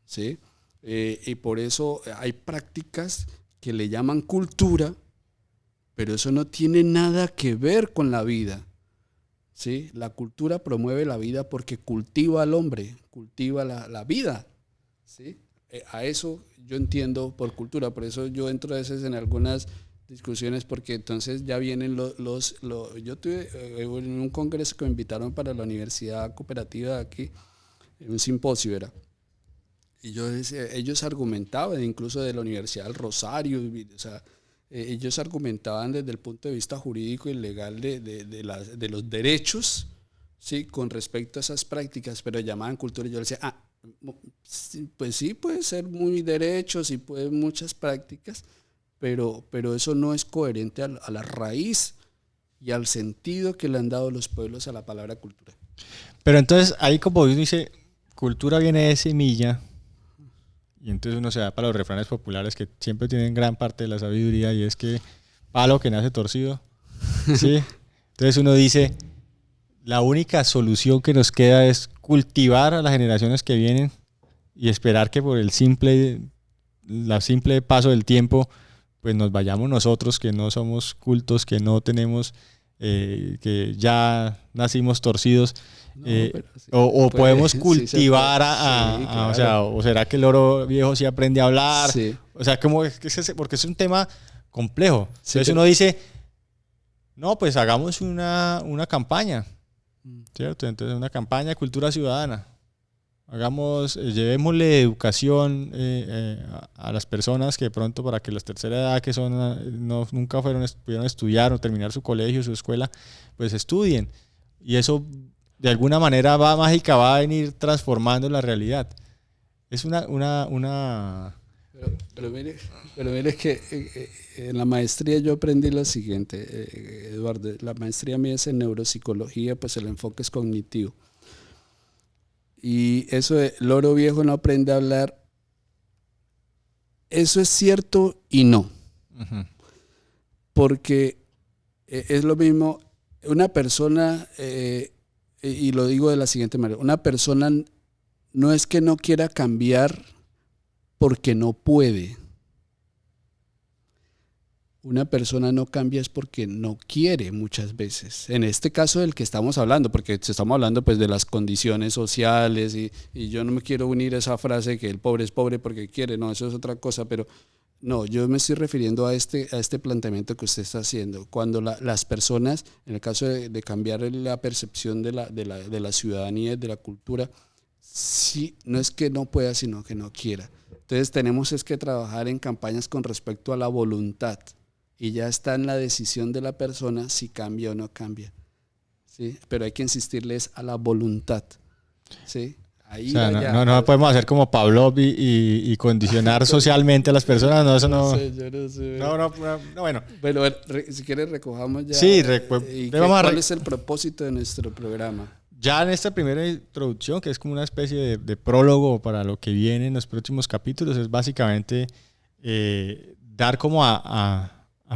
¿sí? Y por eso hay prácticas que le llaman cultura, pero eso no tiene nada que ver con la vida, ¿sí? La cultura promueve la vida porque cultiva al hombre, cultiva la vida, ¿sí? A eso yo entiendo por cultura. Por eso yo entro a veces en algunas discusiones, porque entonces ya vienen yo tuve en un congreso que me invitaron para la Universidad Cooperativa de aquí, en un simposio era, y yo decía, ellos argumentaban, incluso de la Universidad del Rosario, o sea, ellos argumentaban desde el punto de vista jurídico y legal de los derechos, ¿sí? Con respecto a esas prácticas, pero llamaban cultura. Y yo decía, pues sí, puede ser muy derechos y puede muchas prácticas, pero eso no es coherente a la raíz y al sentido que le han dado los pueblos a la palabra cultura. Pero entonces ahí, como uno dice, cultura viene de semilla, y entonces uno se va para los refranes populares que siempre tienen gran parte de la sabiduría, y es que palo que nace torcido, ¿sí? Entonces uno dice, la única solución que nos queda es cultivar a las generaciones que vienen y esperar que por el simple paso del tiempo pues nos vayamos nosotros, que no somos cultos, que no tenemos, que ya nacimos torcidos. O podemos cultivar claro. O sea, o será que el loro viejo sí aprende a hablar, sí. O sea, porque es un tema complejo. Sí, entonces uno dice, no, pues hagamos una campaña, ¿cierto? Entonces una campaña de cultura ciudadana. Llevémosle educación a las personas que de pronto, para que las tercera edad, que nunca pudieron estudiar o terminar su colegio, su escuela, pues estudien. Y eso de alguna manera mágica va a venir transformando la realidad. Es Pero mire que en la maestría yo aprendí lo siguiente, Eduardo. La maestría mía es en neuropsicología, pues el enfoque es cognitivo. Y eso de loro viejo no aprende a hablar, eso es cierto y no. Uh-huh. Porque es lo mismo, una persona, y lo digo de la siguiente manera, una persona no es que no quiera cambiar porque no puede. Una persona no cambia es porque no quiere muchas veces. En este caso del que estamos hablando, porque estamos hablando pues de las condiciones sociales, y yo no me quiero unir a esa frase que el pobre es pobre porque quiere, no, eso es otra cosa, pero No, yo me estoy refiriendo a este planteamiento que usted está haciendo. Cuando las personas, en el caso de cambiar la percepción de la ciudadanía, de la cultura, sí, no es que no pueda, sino que no quiera. Entonces tenemos es que trabajar en campañas con respecto a la voluntad, y ya está en la decisión de la persona si cambia o no cambia, ¿sí? Pero hay que insistirles a la voluntad, ¿sí? Ahí, o sea, allá, no podemos hacer como Pavlov y condicionar socialmente a las personas, no, eso no. No sé, yo no sé. No, bueno. Bueno, si quieres recojamos ya. Sí, ¿Cuál es el propósito de nuestro programa? Ya en esta primera introducción, que es como una especie de prólogo para lo que viene en los próximos capítulos, es básicamente dar como a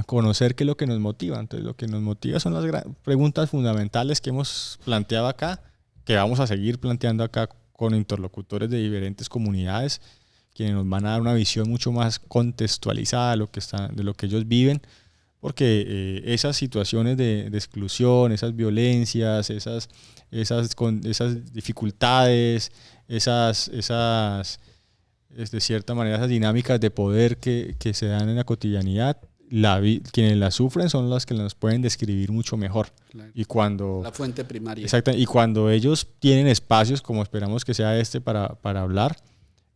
conocer qué es lo que nos motiva. Entonces, lo que nos motiva son las preguntas fundamentales que hemos planteado acá, que vamos a seguir planteando acá con interlocutores de diferentes comunidades, quienes nos van a dar una visión mucho más contextualizada de lo que ellos viven, porque esas situaciones de exclusión, esas violencias, esas dificultades, esas de cierta manera, esas dinámicas de poder que se dan en la cotidianidad, quienes las sufren son las que nos pueden describir mucho mejor. Claro. Y cuando la fuente primaria. Exacto. Y cuando ellos tienen espacios, como esperamos que sea este, para hablar,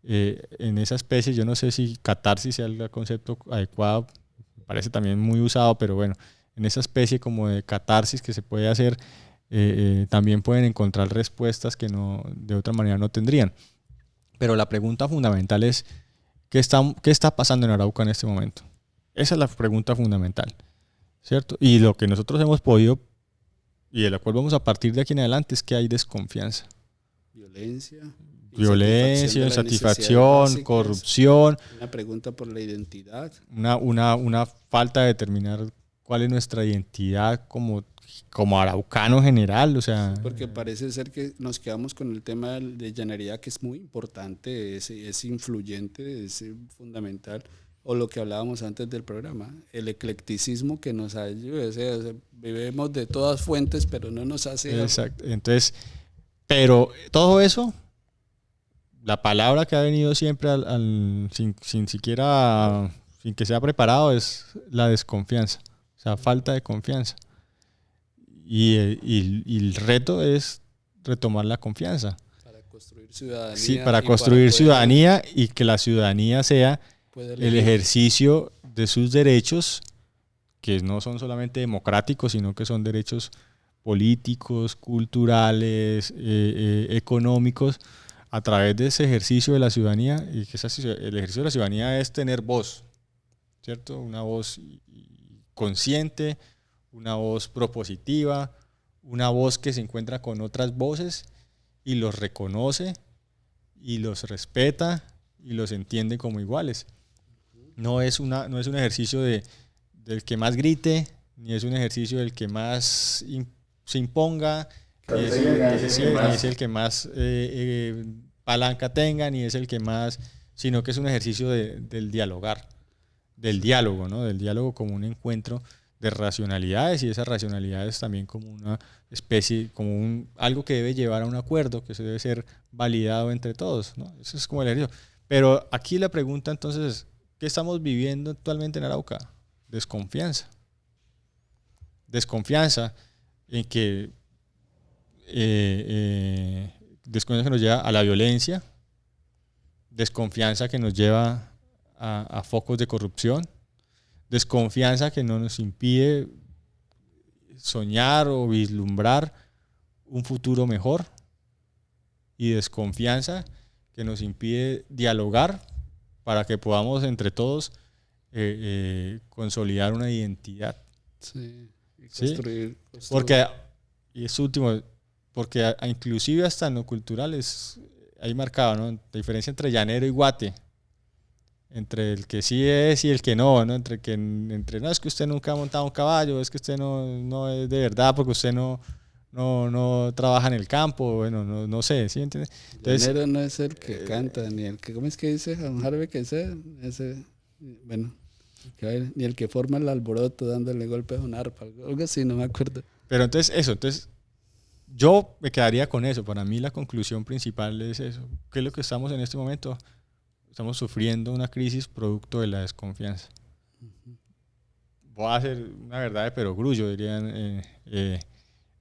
en esa especie, yo no sé si catarsis sea el concepto adecuado, parece también muy usado, pero bueno, en esa especie como de catarsis que se puede hacer, también pueden encontrar respuestas que de otra manera no tendrían. Pero la pregunta fundamental es, ¿qué está pasando en Arauca en este momento? Esa es la pregunta fundamental, ¿cierto? Y lo que nosotros hemos podido, y de la cual vamos a partir de aquí en adelante, es que hay desconfianza. Violencia, insatisfacción, corrupción. Una pregunta por la identidad. Una falta de determinar cuál es nuestra identidad como araucano general, o sea. Porque parece ser que nos quedamos con el tema de llanería, que es muy importante, es influyente, es fundamental. O lo que hablábamos antes del programa, el eclecticismo que nos ayuda, o sea, bebemos de todas fuentes, pero no nos hace. Exacto. Entonces, pero todo eso, la palabra que ha venido siempre sin que sea preparado, es la desconfianza, o sea, falta de confianza. Y el reto es retomar la confianza. Para construir ciudadanía. Sí, para construir ciudadanía, y que la ciudadanía sea el ejercicio de sus derechos, que no son solamente democráticos, sino que son derechos políticos, culturales, económicos, a través de ese ejercicio de la ciudadanía. Y que el ejercicio de la ciudadanía es tener voz, ¿cierto? Una voz consciente, una voz propositiva, una voz que se encuentra con otras voces y los reconoce y los respeta y los entiende como iguales. No es un ejercicio del que más grite, ni es un ejercicio del que más se imponga, ni es el que más palanca tenga, ni es el que más, sino que es un ejercicio del dialogar, del diálogo, ¿no? Del diálogo como un encuentro de racionalidades, y esas racionalidades también como una especie, como algo que debe llevar a un acuerdo, que se debe ser validado entre todos, ¿no? Eso es como el ejercicio. Pero aquí la pregunta entonces es, ¿qué estamos viviendo actualmente en Arauca? Desconfianza. Desconfianza en que desconfianza que nos lleva a la violencia, desconfianza que nos lleva a focos de corrupción, desconfianza que no nos impide soñar o vislumbrar un futuro mejor, y desconfianza que nos impide dialogar para que podamos entre todos consolidar una identidad. Sí, y construir. Porque, y es último, porque inclusive hasta en lo cultural hay marcado, ¿no? La diferencia entre llanero y guate, entre el que sí es y el que no, ¿no? Entre no, es que usted nunca ha montado un caballo, es que usted no es de verdad porque usted no trabaja en el campo, bueno, no sé, ¿sí entiendes? Entonces, llanero no es el que canta, ni el que, ¿cómo es que dice Juan Harvey que ese, bueno, ni el que forma el alboroto dándole golpes a un arpa, algo así, no me acuerdo. Pero entonces yo me quedaría con eso. Para mí la conclusión principal es eso. ¿Qué es lo que estamos en este momento? estamos sufriendo una crisis producto de la desconfianza. Voy a hacer una verdad de perogrullo, dirían.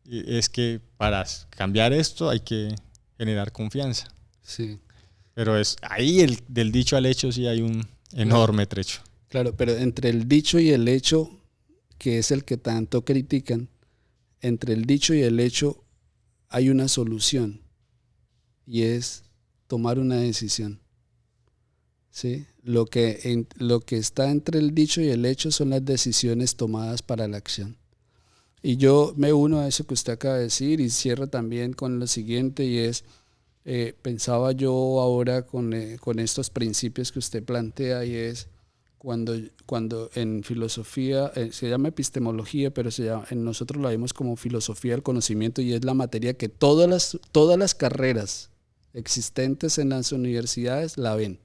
Es que para cambiar esto hay que generar confianza. Sí. Pero es ahí del dicho al hecho sí hay un enorme trecho. Claro, pero entre el dicho y el hecho, que es el que tanto critican, entre el dicho y el hecho hay una solución y es tomar una decisión. ¿Sí? Lo que está entre el dicho y el hecho son las decisiones tomadas para la acción. Y yo me uno a eso que usted acaba de decir y cierro también con lo siguiente, y es, pensaba yo ahora con estos principios que usted plantea, y es cuando en filosofía se llama epistemología, pero nosotros la vemos como filosofía del conocimiento, y es la materia que todas las carreras existentes en las universidades la ven.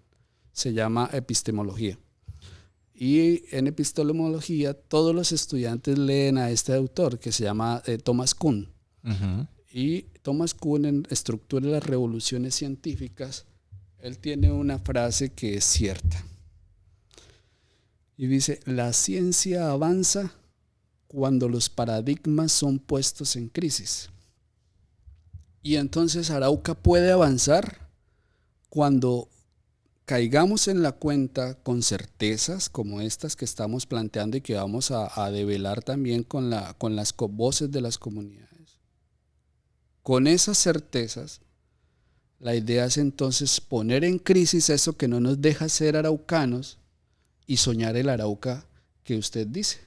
Se llama epistemología. Y en epistemología todos los estudiantes leen a este autor que se llama Thomas Kuhn. Uh-huh. Y Thomas Kuhn, en Estructura de las Revoluciones Científicas, él tiene una frase que es cierta. Y dice: la ciencia avanza cuando los paradigmas son puestos en crisis. Y entonces Arauca puede avanzar cuando caigamos en la cuenta con certezas como estas que estamos planteando y que vamos a develar también con las voces de las comunidades. Con esas certezas, la idea es entonces poner en crisis eso que no nos deja ser araucanos y soñar el Arauca que usted dice,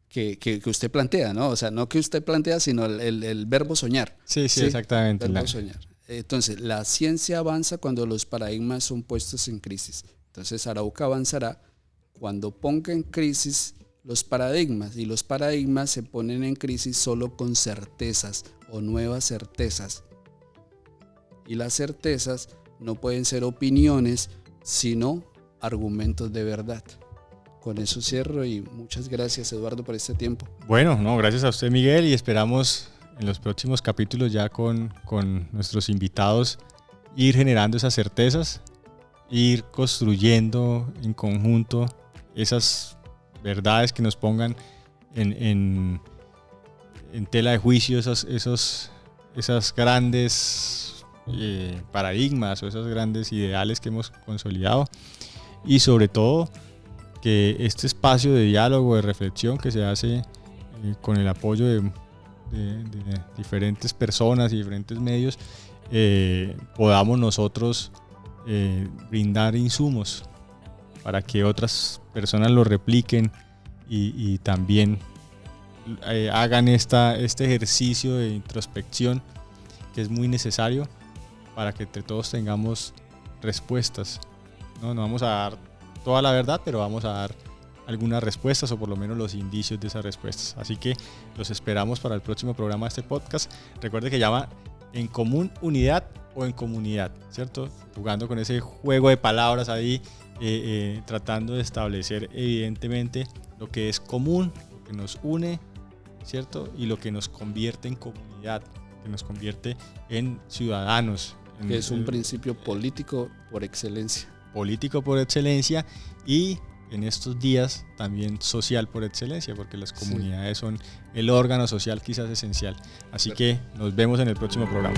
que usted plantea, ¿no? O sea, no que usted plantea, sino el verbo soñar. Sí, exactamente. El verbo soñar. Entonces, la ciencia avanza cuando los paradigmas son puestos en crisis. Entonces, Arauca avanzará cuando ponga en crisis los paradigmas, y los paradigmas se ponen en crisis solo con certezas o nuevas certezas. Y las certezas no pueden ser opiniones, sino argumentos de verdad. Con eso cierro y muchas gracias, Eduardo, por este tiempo. Bueno, no, gracias a usted, Miguel, y esperamos en los próximos capítulos ya con nuestros invitados ir generando esas certezas, ir construyendo en conjunto esas verdades que nos pongan en tela de juicio esas grandes paradigmas o esos grandes ideales que hemos consolidado, y sobre todo que este espacio de diálogo, de reflexión que se hace con el apoyo de diferentes personas y diferentes medios, podamos nosotros brindar insumos para que otras personas lo repliquen y también hagan este ejercicio de introspección que es muy necesario para que entre todos tengamos respuestas. No vamos a dar toda la verdad, pero vamos a dar algunas respuestas, o por lo menos los indicios de esas respuestas. Así que los esperamos para el próximo programa de este podcast. Recuerde que llama En Común Unidad o En Comunidad, ¿cierto? Jugando con ese juego de palabras ahí, tratando de establecer evidentemente lo que es común, lo que nos une, ¿cierto? Y lo que nos convierte en comunidad, que nos convierte en ciudadanos. Que es un principio político por excelencia. Político por excelencia, y en estos días también social por excelencia, porque las comunidades son el órgano social quizás esencial. Así que nos vemos en el próximo programa.